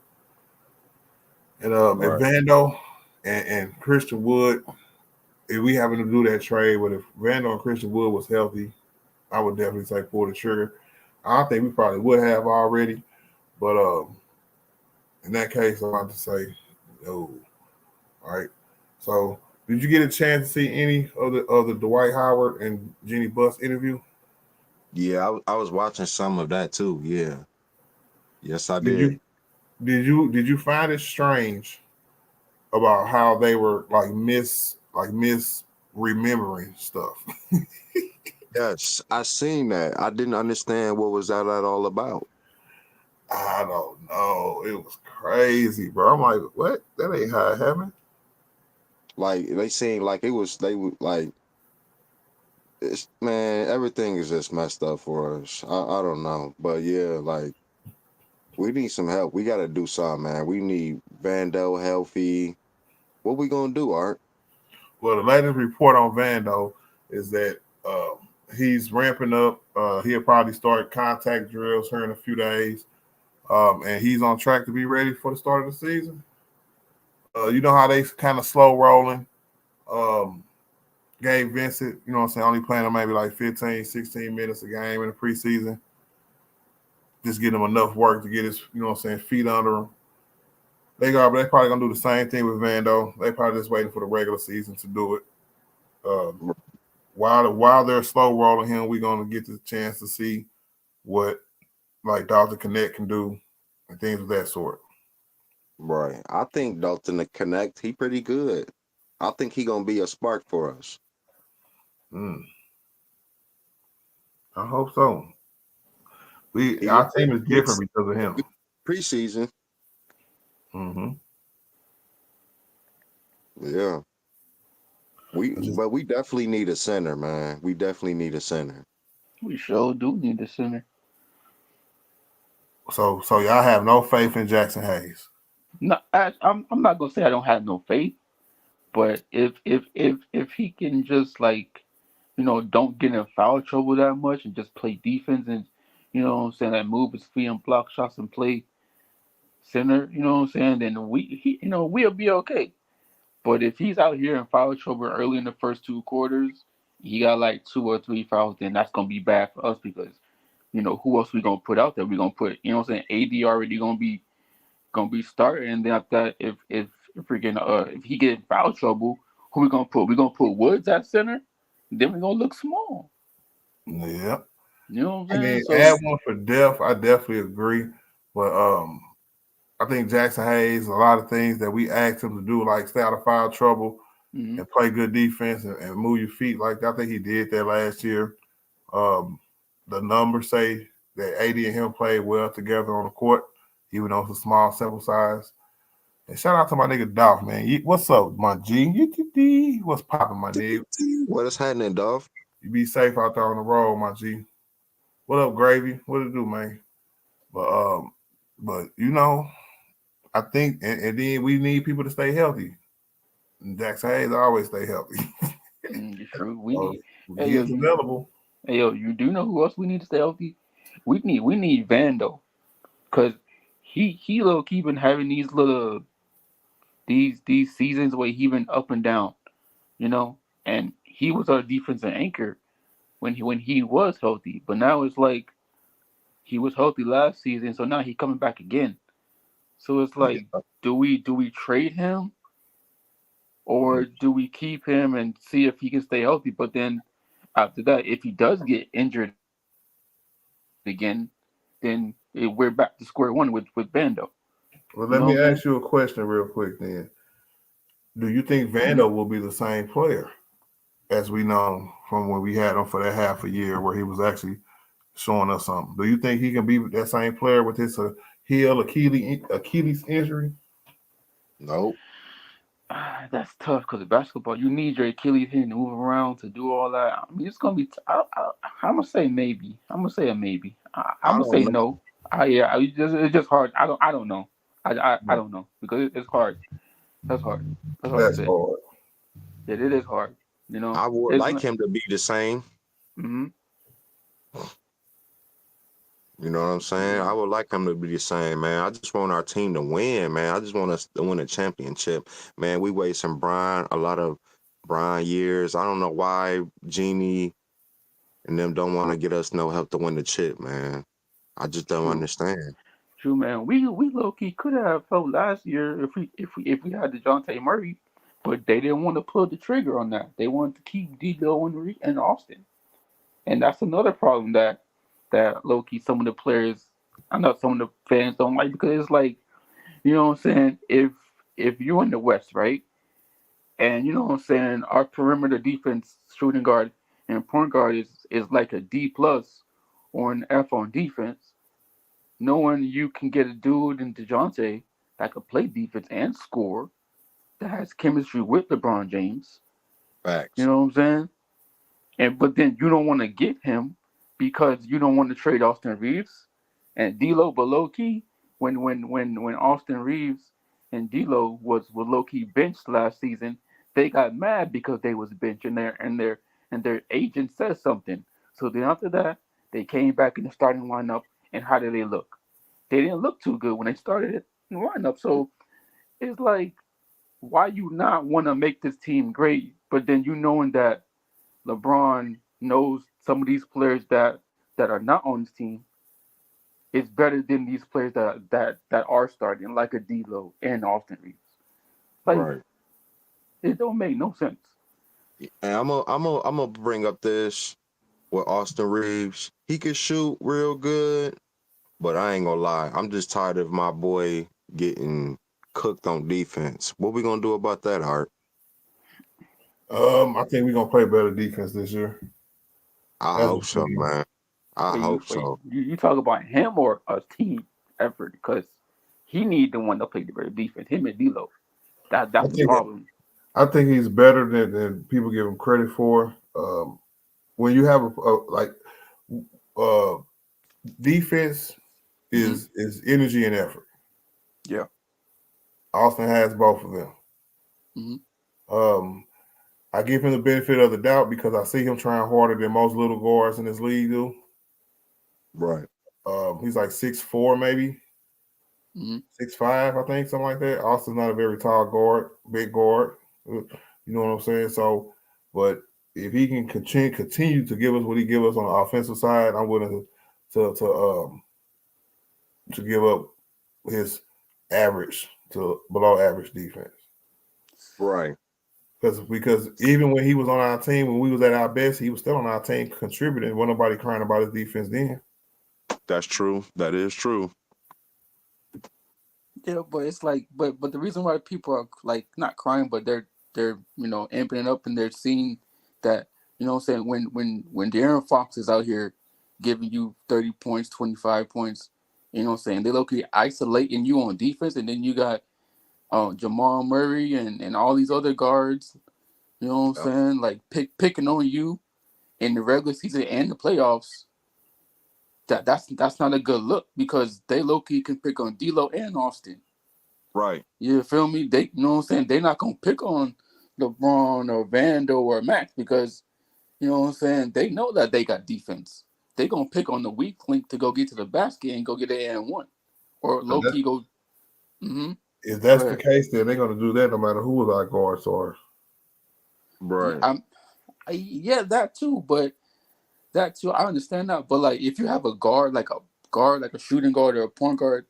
And if Right. Vando and Christian Wood, if we happen to do that trade, but if Vando and Christian Wood was healthy, I would definitely say pull the trigger. I don't think we probably would have already, but in that case, I'm about to say no. All right. So, did you get a chance to see any of the Dwight Howard and Jenny Buss interview? Yeah, I was watching some of that too. Yeah. Yes, I Did did. you did you find it strange about how they were like miss remembering stuff? Yes, I seen that. I didn't understand what was that at all about. I don't know. It was crazy, bro. I'm like, what? That ain't how it happened. Like they seemed like it was they would like it's man, everything is just messed up for us. I don't know. But yeah, like we need some help. We gotta do something, man. We need Vando healthy. What we gonna do, Art? Well, the latest report on Vando is that He's ramping up. He'll probably start contact drills here in a few days, and he's on track to be ready for the start of the season. You know how they kind of slow rolling. Um, Gabe Vincent, you know what I'm saying, only playing him maybe like 15, 16 minutes a game in the preseason. Just get him enough work to get his, you know what I'm saying, feet under him. They probably gonna do the same thing with Vando. They probably just waiting for the regular season to do it. Um, while they're slow rolling him, we're gonna get the chance to see what like Dr. Connect can do and things of that sort. Right. I think Dalton to connect, he pretty good. I think he gonna be a spark for us. Mm, I hope so. He Our looked team is good different because of him. preseason. Mm-hmm. Yeah. But we definitely need a center, man. We definitely need a center. We sure do need the center. So y'all have no faith in Jackson Hayes. No, I'm not gonna say I don't have no faith, but if he can just like, don't get in foul trouble that much and just play defense and, what I'm saying, like move his feet and block shots and play center, you know what I'm saying, then we'll be okay. But if he's out here in foul trouble early in the first two quarters, he got like two or three fouls, then that's gonna be bad for us because, who else we gonna put out there? We gonna put, what I'm saying, AD already gonna be starting, and then after that, if he get in foul trouble, who we gonna put? We gonna put Woods at center, then we gonna look small. Yeah. You know what I I'm saying? mean, So add one for depth. I definitely agree. But I think Jackson Hayes, a lot of things that we asked him to do, like stay out of foul trouble mhm. and play good defense and move your feet like that. I think he did that last year. Um, the numbers say that AD and him played well together on the court, even though it's a small sample size. And shout out to my nigga Dolph, man. What's up, my G? What's popping, my nigga? What is happening, Dolph? You be safe out there on the road, my G. What up, Gravy? What it do, man? But I think, and then we need people to stay healthy. And Jackson Hayes always stay healthy. True. We So need. when Hey he yo, is available, you do know who else we need to stay healthy? We need Vando, cause he low key been having these seasons where he been up and down, and he was our defensive anchor when he was healthy, but now it's like he was healthy last season, so now he coming back again. So it's yeah. like, do we trade him or do we keep him and see if he can stay healthy? But then after that, if he does get injured again, then we're back to square one with Bando. You know what I'm Well, let saying? me ask you a question real quick. Then, do you think Vando will be the same player as we know from when we had him for that half a year where he was actually showing us something? Do you think he can be that same player with his heel Achilles injury? Nope. That's tough because basketball, you need your Achilles heel to move around to do all that. I mean, it's gonna be. I'm gonna say maybe. I'm gonna say a maybe. I'm I gonna don't say know. no. It's just hard. I don't know. I don't know because it's hard. That's hard. That's hard to That's say. hard. It is hard. I would It's like not. him to be the same. Mm-hmm. You know what I'm saying? I would like him to be the same, man. I just want our team to win, man. I just want us to win a championship. Man, we wasting a lot of Brian years. I don't know why Genie and them don't want to get us no help to win the chip, man. I just don't True. understand. True, man. We low key could have felt last year if we had DeJounte Murray, but they didn't want to pull the trigger on that. They wanted to keep D'Lo and Austin, and that's another problem that low key some of the players, I know some of the fans don't like because it's like, what I'm saying, if you're in the West, right, and what I'm saying, our perimeter defense shooting guard and point guard is like a D plus or an F on defense, knowing you can get a dude in DeJounte that could play defense and score, that has chemistry with LeBron James. You Facts. know what I'm saying? But then you don't want to get him because you don't want to trade Austin Reeves and D'Lo. But low key, when Austin Reeves and D'Lo was low key benched last season, they got mad because they was benched and their agent said something. So then after that, they came back in the starting lineup, and how did they look? They didn't look too good when they started it in the lineup. So it's like, why you not want to make this team great, but then you knowing that LeBron knows some of these players that are not on his team is better than these players that are starting, like a D'Lo and Austin Reeves. Like, Right. it don't make no sense. And I'm gonna bring up this with Austin Reeves. He could shoot real good, but I ain't gonna lie. I'm just tired of my boy getting cooked on defense. What we gonna do about that, Art? I think we're gonna play better defense this year. I As a hope so, team. man. I hope so. You talk about him or a team effort because he need the one to play the better defense. Him and D'Lo, I that's the think problem. I think he's better than people give him credit for. When you have uh, defense is energy and effort. Yeah. Austin has both of them. Mm-hmm. I give him the benefit of the doubt because I see him trying harder than most little guards in this league do. Right. He's like 6'4", maybe 6'5", I think, something like that. Austin's not a very tall guard, big guard. You know what I'm saying? So, but if he can continue to give us what he give us on the offensive side, I'm willing to give up his average to below average defense. Right. Because even when he was on our team, when we was at our best, he was still on our team contributing. Wasn't nobody crying about his defense then. That's true. That is true. Yeah, but it's like, but the reason why people are like not crying, but they're amping it up and they're seeing that what I'm saying when De'Aaron Fox is out here giving you 30 points, 25 points, what I'm saying, they locally isolating you on defense, and then you got Jamal Murray and all these other guards, what I'm saying, like picking on you in the regular season and the playoffs. That's not a good look because they low-key can pick on D'Lo and Austin. Right. You feel me? They what I'm saying? They're not gonna pick on LeBron or Vando or Max because what I'm saying, they know that they got defense. They gonna pick on the weak link to go get to the basket and go get an and one. Or low key go If that's the case, then they're gonna do that no matter who our guards are. Right. Yeah, that too, but I understand that. But like if you have a guard, like a shooting guard or a point guard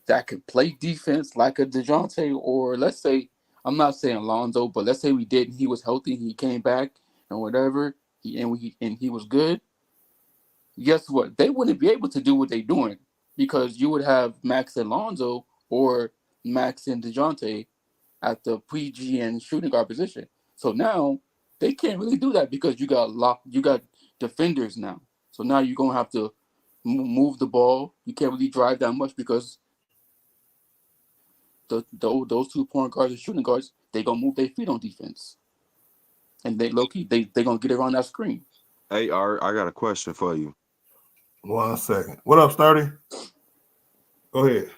that could play defense like a DeJounte, or let's say, I'm not saying Lonzo, but let's say we did and he was healthy, he came back and whatever, he was good. Guess what? They wouldn't be able to do what they're doing because you would have Max and Lonzo or Max and DeJounte at the PG and shooting guard position. So now they can't really do that because you got defenders now. So now you're gonna have to move the ball. You can't really drive that much because those 2 point guards and shooting guards, they gonna move their feet on defense, and they low key they gonna get around that screen. Hey, Art, I got a question for you. 1 second. What up, Sturdy? Go ahead.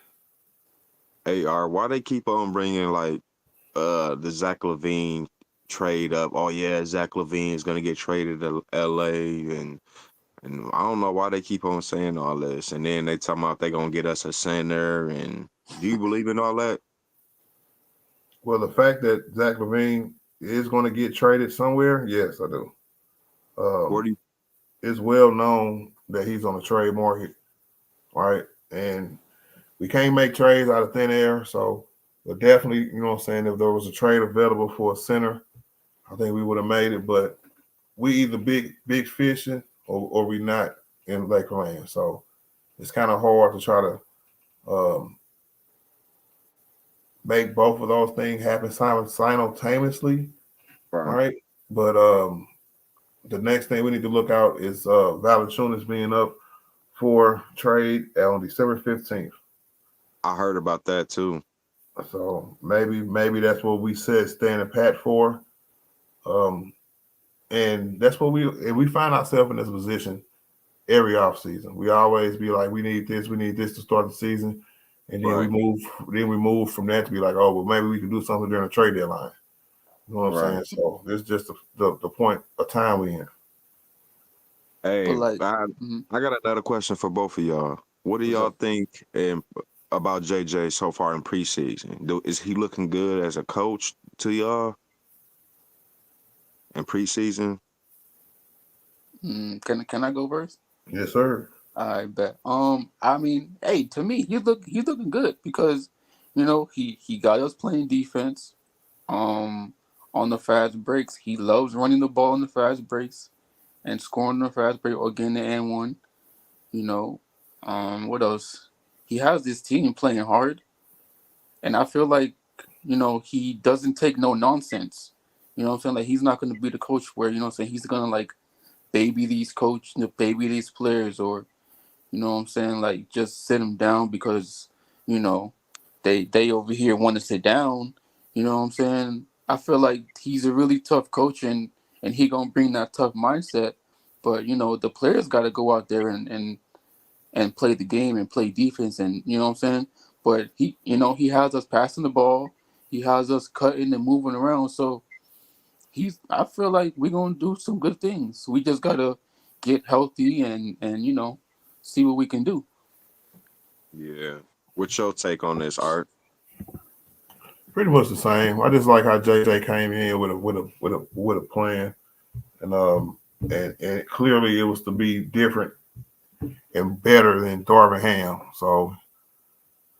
Hey, Art, why they keep on bringing like the Zach Lavine trade up? Oh yeah, Zach Lavine is gonna get traded to LA, and I don't know why they keep on saying all this, and then they talking about they gonna get us a center. And do you believe in all that? Well, the fact that Zach Lavine is going to get traded somewhere, yes, I do. Where do you? It's well known that he's on the trade market, right? And we can't make trades out of thin air. So, but definitely, you know what I'm saying, if there was a trade available for a center, I think we would have made it. But we either big fishing or we not in Lake Land. So it's kind of hard to try to make both of those things happen simultaneously, right? But the next thing we need to look out is Valanciunas being up for trade on December 15th. I heard about that too. So maybe that's what we said standing pat for. And that's what we find ourselves in this position every offseason. We always be like, we need this to start the season. And then we move from that to be like, oh, well, maybe we can do something during the trade deadline. You know what I'm saying? So it's just the point of time we in. But Hey, like, I mhm, I got another question for both of y'all. What do what's y'all up? think about JJ so far in preseason? Is he looking good as a coach to y'all in preseason? Can I go first? Yes, sir. I bet. I mean, hey, to me, he's looking good because, he got us playing defense. Um, on the fast breaks, he loves running the ball on the fast breaks and scoring the fast break or getting the and one. You know, what else? He has this team playing hard, and I feel like he doesn't take no nonsense. You know what I'm saying? Like he's not going to be the coach where what I'm saying he's going to like baby these players, or you know what I'm saying, like just sit them down because you know they over here want to sit down. You know what I'm saying? I feel like he's a really tough coach, and he gonna bring that tough mindset. But the players got to go out there and play the game and play defense, and you know what I'm saying. But he has us passing the ball, he has us cutting and moving around. So I feel like we're gonna do some good things. We just gotta get healthy and see what we can do. Yeah. What's your take on this, Art? Pretty much the same. I just like how JJ came in with a plan, and clearly it was to be different and better than Darvin Ham. So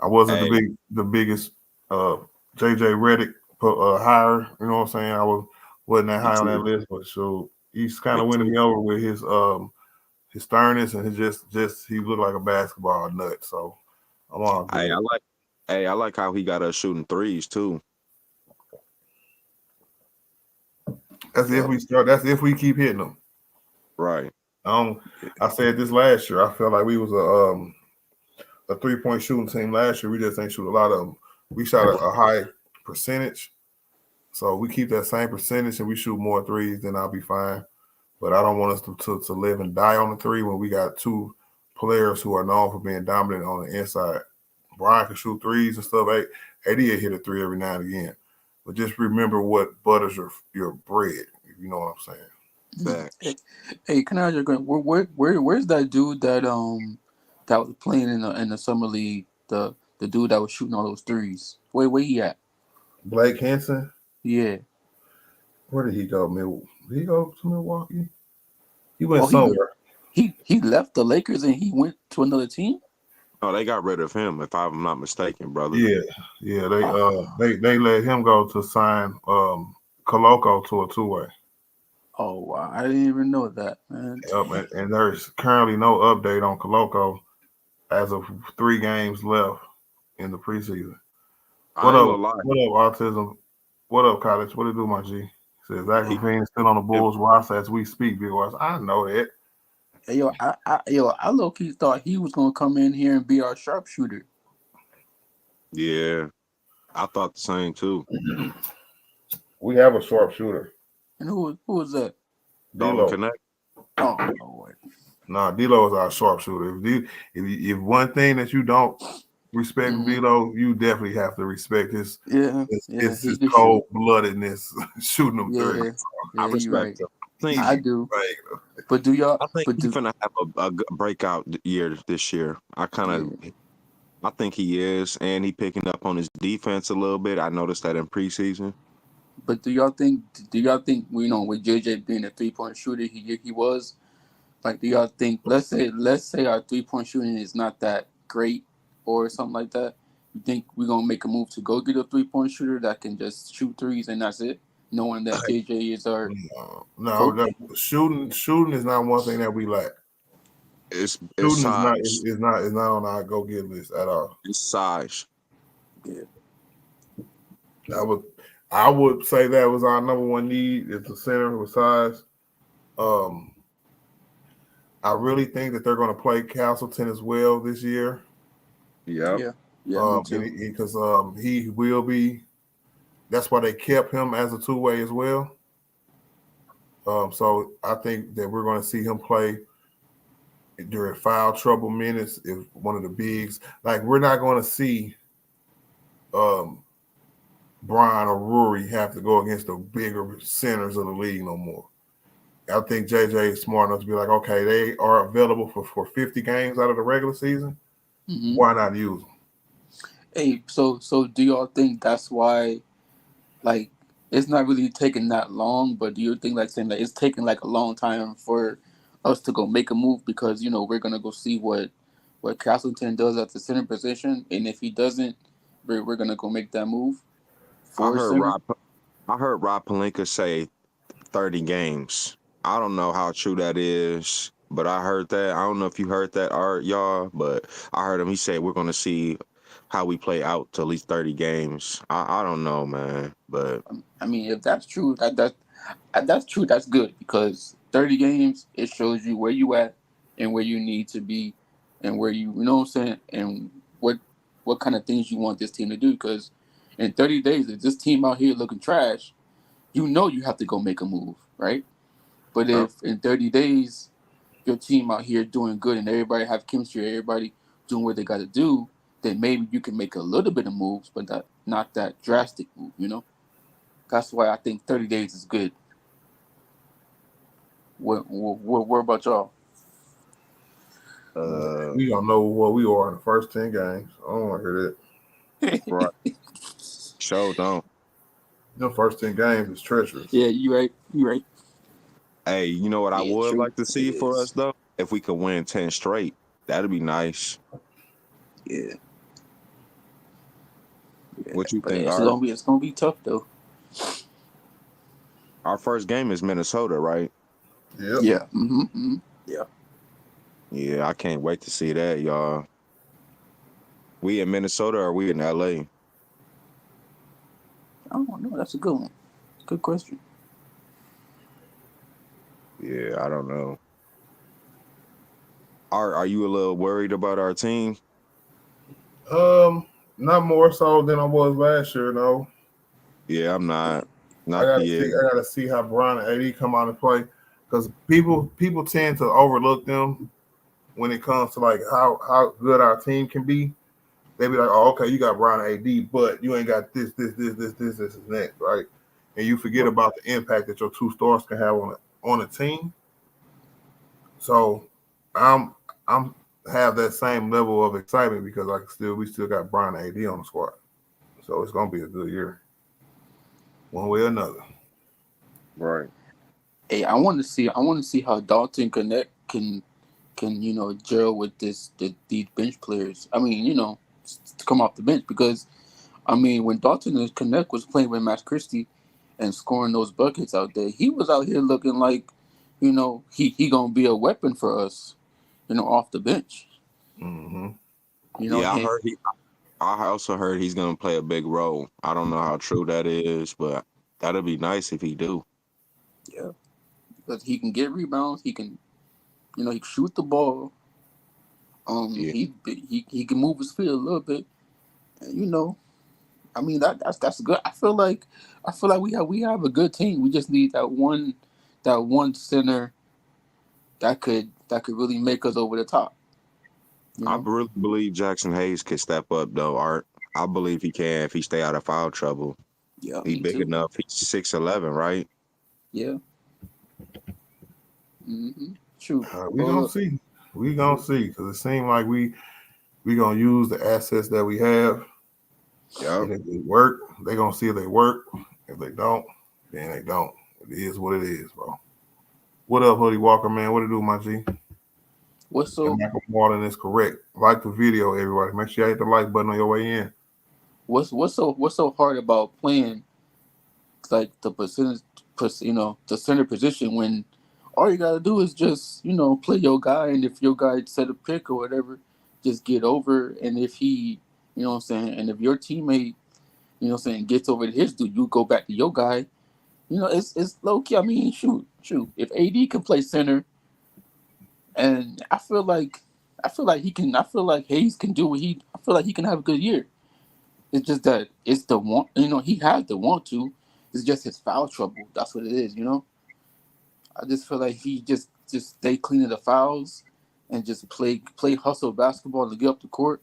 I wasn't Hey, the biggest JJ Redick hire. You know what I'm saying? Wasn't that me high on that too. list, but so he's kind Me of winning too. me over with his sternness, and just he looked like a basketball nut. So I'm all Hey, good. I like how he got us shooting threes too. That's if Yep. we start. That's if we keep hitting them. Right. Um, I said this last year. I felt like we was a 3-point shooting team last year. We just ain't shoot a lot of them. We shot a high percentage, so we keep that same percentage and we shoot more threes, then I'll be fine. But I don't want us to live and die on the three when we got two players who are known for being dominant on the inside. Brian can shoot threes and stuff. AD hit a three every now and again. But just remember what butters your bread, if you know what I'm saying. Hey, Facts. hey, can I ask you a question? Where's that dude that was playing in the summer league? The dude that was shooting all those threes. Where he at? Blake Henson, Yeah. where did he go? Did he go to Milwaukee? He went Oh, somewhere. he left the Lakers and he went to another team. Oh, they got rid of him, if I'm not mistaken, brother. Yeah, yeah. They Oh, they let him go to sign Coloco to a two-way. oh wow! I didn't even know that, man. And there's currently no update on Coloco as of 3 games left in the preseason. I ain't gonna lie. What up, autism? What up, college? What it do, my G? Says Zach He, Lavine is still on the if, Bulls roster as we speak, big boys. I know that. Hey, I low key thought he was gonna come in here and be our sharpshooter. yeah, I thought the same too. We have a sharpshooter. And who was that? Dalton D'Lo. Connect. Oh Lord. Nah, D'Lo is our sharpshooter. If one thing that you don't respect from Mm-hmm. D'Lo, you definitely have to respect Yeah, yeah, his he could shoot. cold bloodedness shooting them threes. Yeah, I yeah, you're respect right. him. I think I Easy. do. Like, But do y'all? I think But he's do gonna have a breakout year this year. yeah. I think he is, and he picking up on his defense a little bit. I noticed that in preseason. But do y'all think? Do y'all think with JJ being a 3-point shooter, he was like? Do y'all think? Let's say our 3-point shooting is not that great or something like that. You think we're gonna make a move to go get a 3-point shooter that can just shoot threes and that's it, knowing that JJ is our no, coach? shooting is not one thing that we lack. It's Shooting size. is not on our go get list at all. It's size. Yeah. I would I would say that was our number one need is the center with size. Um, I really think that they're going to play Castleton as well this year. Yep. Yeah. Yeah. Me too. Because he will be. That's why they kept him as a two-way as well. So I think that we're going to see him play during foul trouble minutes if one of the bigs. Like we're not going to see um, Brian or Rory have to go against the bigger centers of the league no more. I think JJ is smart enough to be like, okay, they are available for 50 games out of the regular season. Hmm. Why not use them? Hey, so do y'all think that's why, like, it's not really taking that long, but do you think, like, saying that it's taking like a long time for us to go make a move because we're gonna go see what Castleton does at the center position, and if he doesn't, we're gonna go make that move I for heard center. Rob. I heard Rob Pelinka say 30 games. I don't know how true that is, but I heard that. I don't know if you heard that, Art, y'all, but I heard him. He said we're going to see how we play out to at least 30 games. I don't know, man, but I mean, if that's true, that's true. That's good because 30 games it shows you where you at and where you need to be, and where you know what I'm saying, and what kind of things you want this team to do. Because in 30 days, if this team out here looking trash, you have to go make a move, right? But uh, if in 30 days your team out here doing good and everybody have chemistry, everybody doing what they got to do, then maybe you can make a little bit of moves, but not that drastic move. That's why I think 30 days is good. What about y'all? uh, We don't know what we are in the first 10 games. I don't want to hear that. right. Show don't. The first 10 games is treacherous. Yeah, you right. You right. Hey, you know what I Yeah, would true. like to It see for us is. though? If we could win 10 straight, that'd be nice. Yeah, yeah. What you But think, it's Art? gonna be it's gonna be tough though. Our first game is Minnesota, right? Yep. Yeah. Yeah. Yeah, I can't wait to see that, y'all. We in Minnesota or we in LA? I don't know. That's a good one. Good question. Yeah, I don't know. Are you a little worried about our team? Um, Not more so than I was last year, though. Yeah, I'm Yeah. not yet. I gotta see how Brian and AD come out and play. Because people tend to overlook them when it comes to like how good our team can be. They be like, oh, okay, you got Brian and AD, but you ain't got this, and that, right? And you forget about the impact that your two stars can have on a team. So I'm have that same level of excitement because we still got Brian and AD on the squad. So it's gonna be a good year, one way or another. Right. Hey, I want to see how Dalton Connect can gel with these bench players. I mean, to come off the bench because I mean when Dalton and Connect was playing with Max Christie and scoring those buckets out there, he was out here looking like, he gonna be a weapon for us, off the bench. Mm-hmm. Yeah, Hey, I also heard he's gonna play a big role. I don't know how true that is, but that'd be nice if he do. yeah, because he can get rebounds, he can shoot the ball. Yeah. He can move his feet a little bit, and I mean that's good. I feel like we have a good team. We just need that one center that could really make us over the top. You I know? really believe Jackson Hayes could step up though, Art. I believe he can if he stay out of foul trouble. Yeah, He me big too. enough. He's 6'11", right? Yeah. True. We gonna see. We gonna see because it seems like we gonna use the assets that we have, Yep. and if they work, they gonna see if they work. If they don't, then they don't. It is what it is, bro. What up, Hoodie Walker, man? What it do, my G? What's And so Michael Martin is correct. Like the video, everybody. Make sure you hit the like button on your way in. what's so hard about playing like the percentage, the center position when all you gotta do is just play your guy, and if your guy set a pick or whatever, just get over. And if he, what I'm saying, and if your teammate, what I'm saying, gets over to his dude, you go back to your guy. It's low key. I mean, shoot. If AD can play center, and I feel like he can. I feel like Hayes can do what he. I feel like he can have a good year. It's just that it's the want. He has the want to. It's just his foul trouble. That's what it is. I just feel like he just stay clean of the fouls and just play hustle basketball to get up the court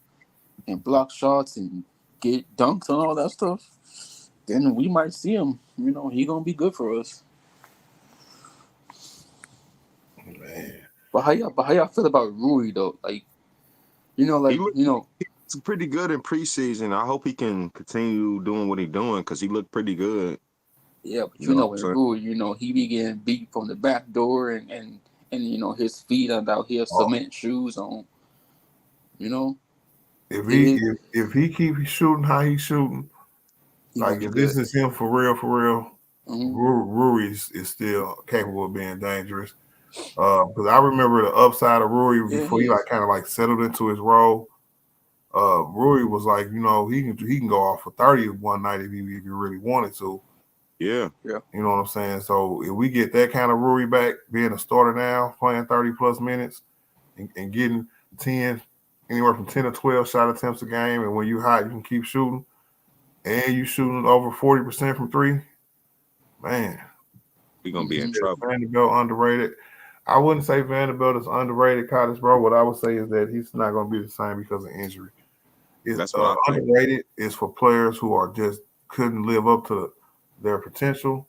and block shots and get dunks and all that stuff. Then we might see him. He gonna be good for us. But how y'all feel about Rui though? Like, He looks pretty good in preseason. I hope he can continue doing what he's doing because he looked pretty good. yeah, but You know what I'm with saying? Rui, he be getting beat from the back door and his feet are out here Oh, cement shoes on. You know, if it, he it if he keeps shooting how he's shooting, he gonna like be if good. this is him for real, Hmm. Rui is still capable of being dangerous. Because I remember the upside of Rui Yeah, before he he like is. kind of like settled into his role. Rui was like, he can go off for 30 one night if he really wanted to. Yeah. Yeah. You know what I'm saying? So if we get that kind of Rui back, being a starter now, playing 30 plus minutes and getting 10, anywhere from 10 to 12 shot attempts a game, and when you hot, you can keep shooting, and you shooting over 40% from three, man, We're gonna be in Hmm. trouble. Vanderbilt underrated. I wouldn't say Vanderbilt is underrated college, bro. What I would say is that he's not going to be the same because of injury. It's That's what I think. underrated is for players who are just couldn't live up to their potential,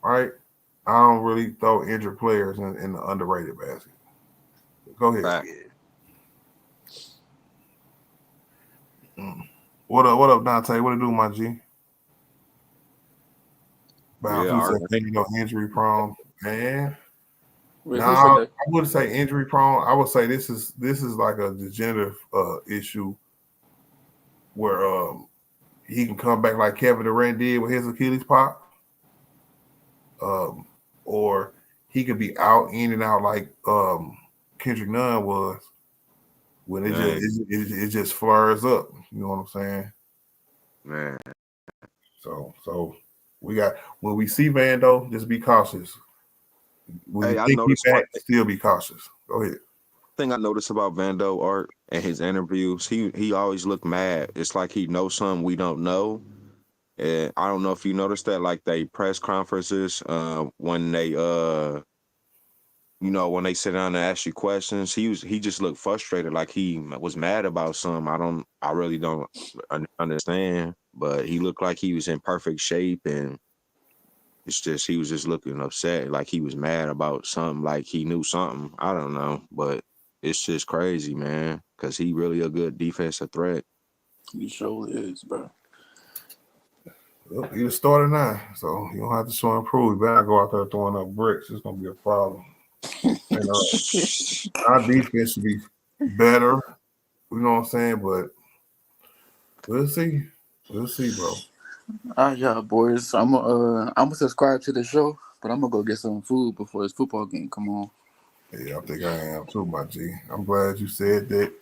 right? I don't really throw injured players in the underrated basket. Go ahead. Fact. What up? What up, Dante? What it do, my G? Bounce. Yeah, You said Art. injury prone, man. Wait, who said Nah, that? I wouldn't say injury prone. I would say this is like a degenerative issue where he can come back like Kevin Durant did with his Achilles pop, um, or he could be out in and out like Kendrick Nunn was when Dang, it just flares up. You know what I'm saying? man. So we got when we see Vando, just be cautious. When you Hey, I think he noticed one back, still be cautious. Go ahead. thing I noticed about Vando Art and his interviews. He always looked mad. It's like he knows something we don't know. And I don't know if you noticed that, like they press conferences, when they when they sit down and ask you questions, he just looked frustrated, like he was mad about something. I really don't understand, but he looked like he was in perfect shape, and it's just he was just looking upset, like he was mad about something, like he knew something. I don't know, but it's just crazy, man, because he really a good defensive threat. He sure is, bro. Well, he the starter now, so you don't have to show and prove. You better go out there throwing up bricks. It's gonna be a problem. And our defense should be better. You know what I'm saying? But we'll see. We'll see, bro. All right, y'all boys. I'm gonna subscribe to the show, but I'm gonna go get some food before this football game come on. Yeah, I think I am too, my G. I'm glad you said that.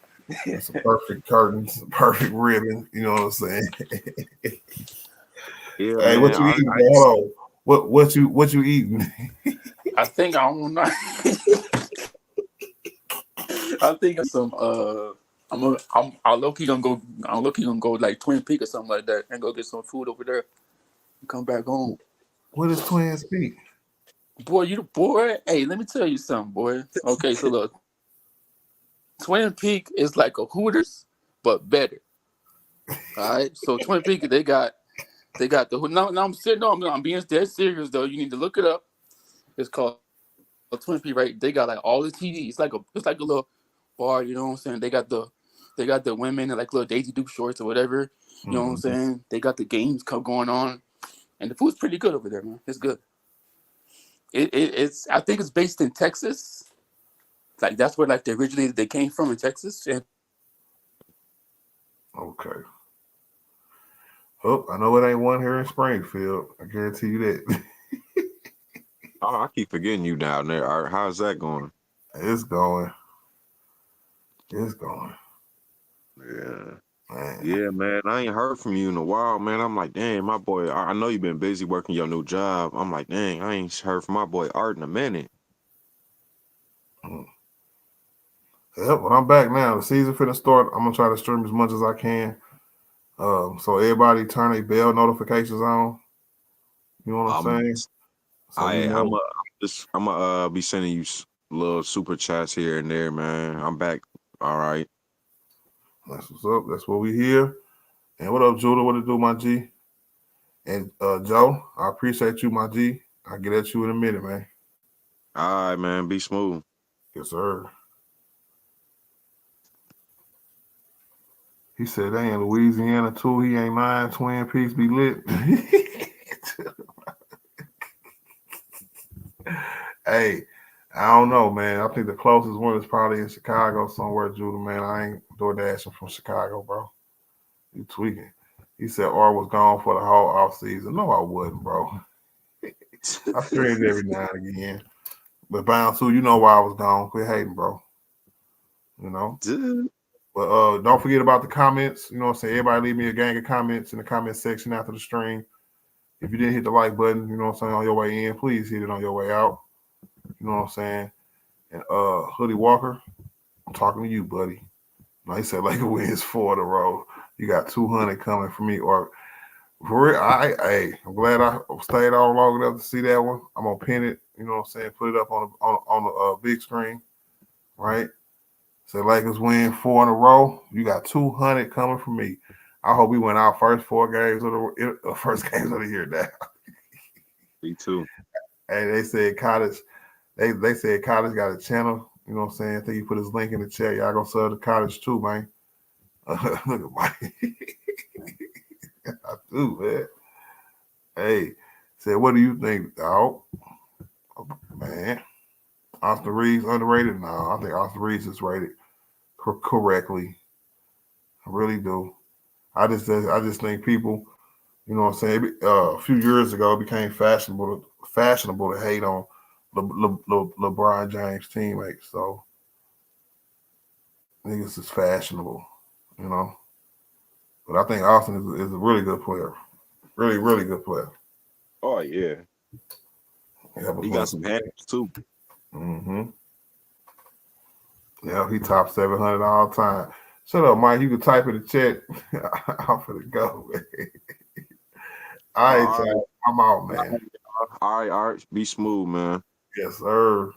That's a perfect curtain, a perfect ribbon. You know what I'm saying? Yeah, Hey, what man. you eating, bro? Hold on. What you eating? I think I don't know. I think some I'm low key gonna go. I'm low key gonna go like Twin Peak or something like that, and go get some food over there and come back home. What is Twin Speak? Boy, you the boy. Hey, let me tell you something, boy. Okay, so look, Twin Peak is like a Hooters, but better. All right, so Twin Peak they got the now I'm sitting. No, I'm being dead serious though. You need to look it up. It's called Twin Peaks, right? They got like all the TV. It's like a little bar, you know what I'm saying? They got the women in like little Daisy Duke shorts or whatever. You know what I'm Mm-hmm. saying? They got the games going on, and the food's pretty good over there, man. It's good. It's I think it's based in Texas. Like that's where like they came from in Texas. And Okay. Oh, I know it ain't one here in Springfield. I guarantee you that. Oh, I keep forgetting you down there. Art. How's that going? It's going. It's going. Yeah. Man. Yeah, man. I ain't heard from you in a while, man. I'm like, dang, my boy. I know you've been busy working your new job. I'm like, dang, I ain't heard from my boy Art in a minute. Mm. Yep, well, I'm back now. The season finna start. I'm gonna try to stream as much as I can. So everybody turn their bell notifications on. You know what I'm Um, saying? So I you I'm know a I'm a be sending you little super chats here and there, man. I'm back. All right. that's what's up. That's what we here. And what up, Judah? What it do, my G? And Joe, I appreciate you, my G. I'll get at you in a minute, man. All right, man. Be smooth. Yes, sir. He said they in Louisiana too. He ain't lying. Twin Peaks be lit. Hey, I don't know, man. I think the closest one is probably in Chicago somewhere, Judah, man. I ain't DoorDashing from Chicago, bro. You tweaking. He said R was gone for the whole off season. No, I wouldn't, bro. I streamed every now and again. But Bounce, you know why I was gone. Quit hating, bro. You know? But don't forget about the comments. You know what I'm saying? Everybody leave me a gang of comments in the comment section after the stream. If you didn't hit the like button, you know what I'm saying, on your way in, please hit it on your way out. You know what I'm saying? And Hoodie Walker, I'm talking to you, buddy. Now, he said Lakers wins 4 in a row. You got 200 coming from me. Or for real, I'm glad I stayed on long enough to see that one. I'm gonna pin it, you know what I'm saying, put it up on the big screen, right? Say Lakers win 4 in a row. You got 200 coming from me. I hope we win our first 4 games of the year now. Me too. Hey, they said College. They said College got a channel. You know what I'm saying? I think he put his link in the chat. Y'all gonna sub to College too, man. Look at Mike. I do, man. Hey, said, what do you think, dog? Oh, man, Austin Reeves underrated? No, I think Austin Reeves is rated correctly. I really do. I just think people, you know what I'm saying, a few years ago it became fashionable to hate on LeBron James' teammates. So niggas is fashionable, you know. But I think Austin is a really good player. Really, really good player. Oh, yeah. He got some hands, too. Mm-hmm. Yeah, he top 700 all time. Shut up, Mike. You can type in the chat. I'm finna go, man. All right, I'm out, man. All right, Arch. Be smooth, man. Yes, sir.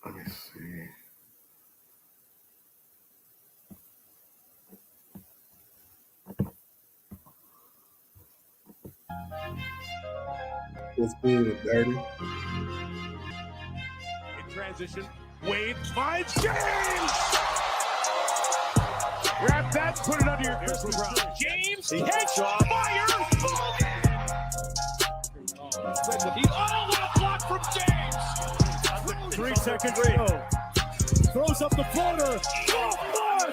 Let me see. It's good and dirty. In transition, Wade finds James! Grab that, put it under your fist, LeBron. James, catch, fire, oh, what a block from James! 3 seconds to go. Throws up the floater. Oh, good.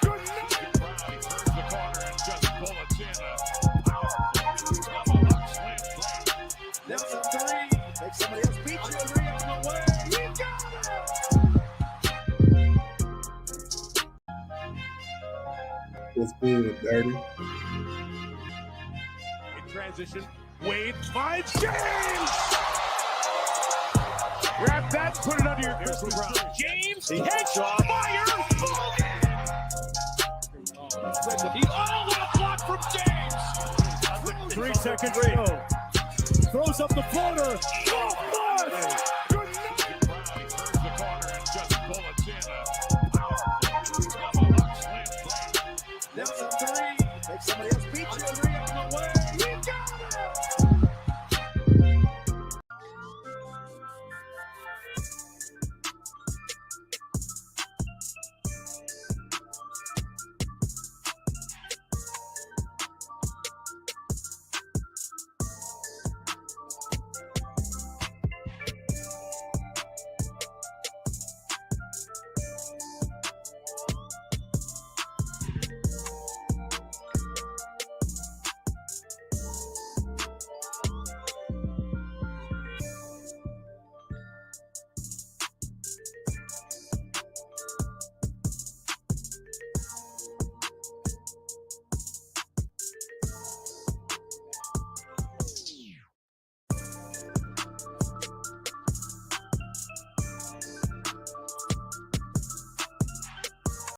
Good night. He turns the corner and just bullets in a powerful slam. Now the 3. Make somebody else beat you. 3 on the way. You got it. It's good and dirty. In transition, Wade finds James! Grab that, put it under your fist, LeBron. James, catch, fire, oh, what a block from James! 3 seconds to go. Throws up the floater. Oh, good.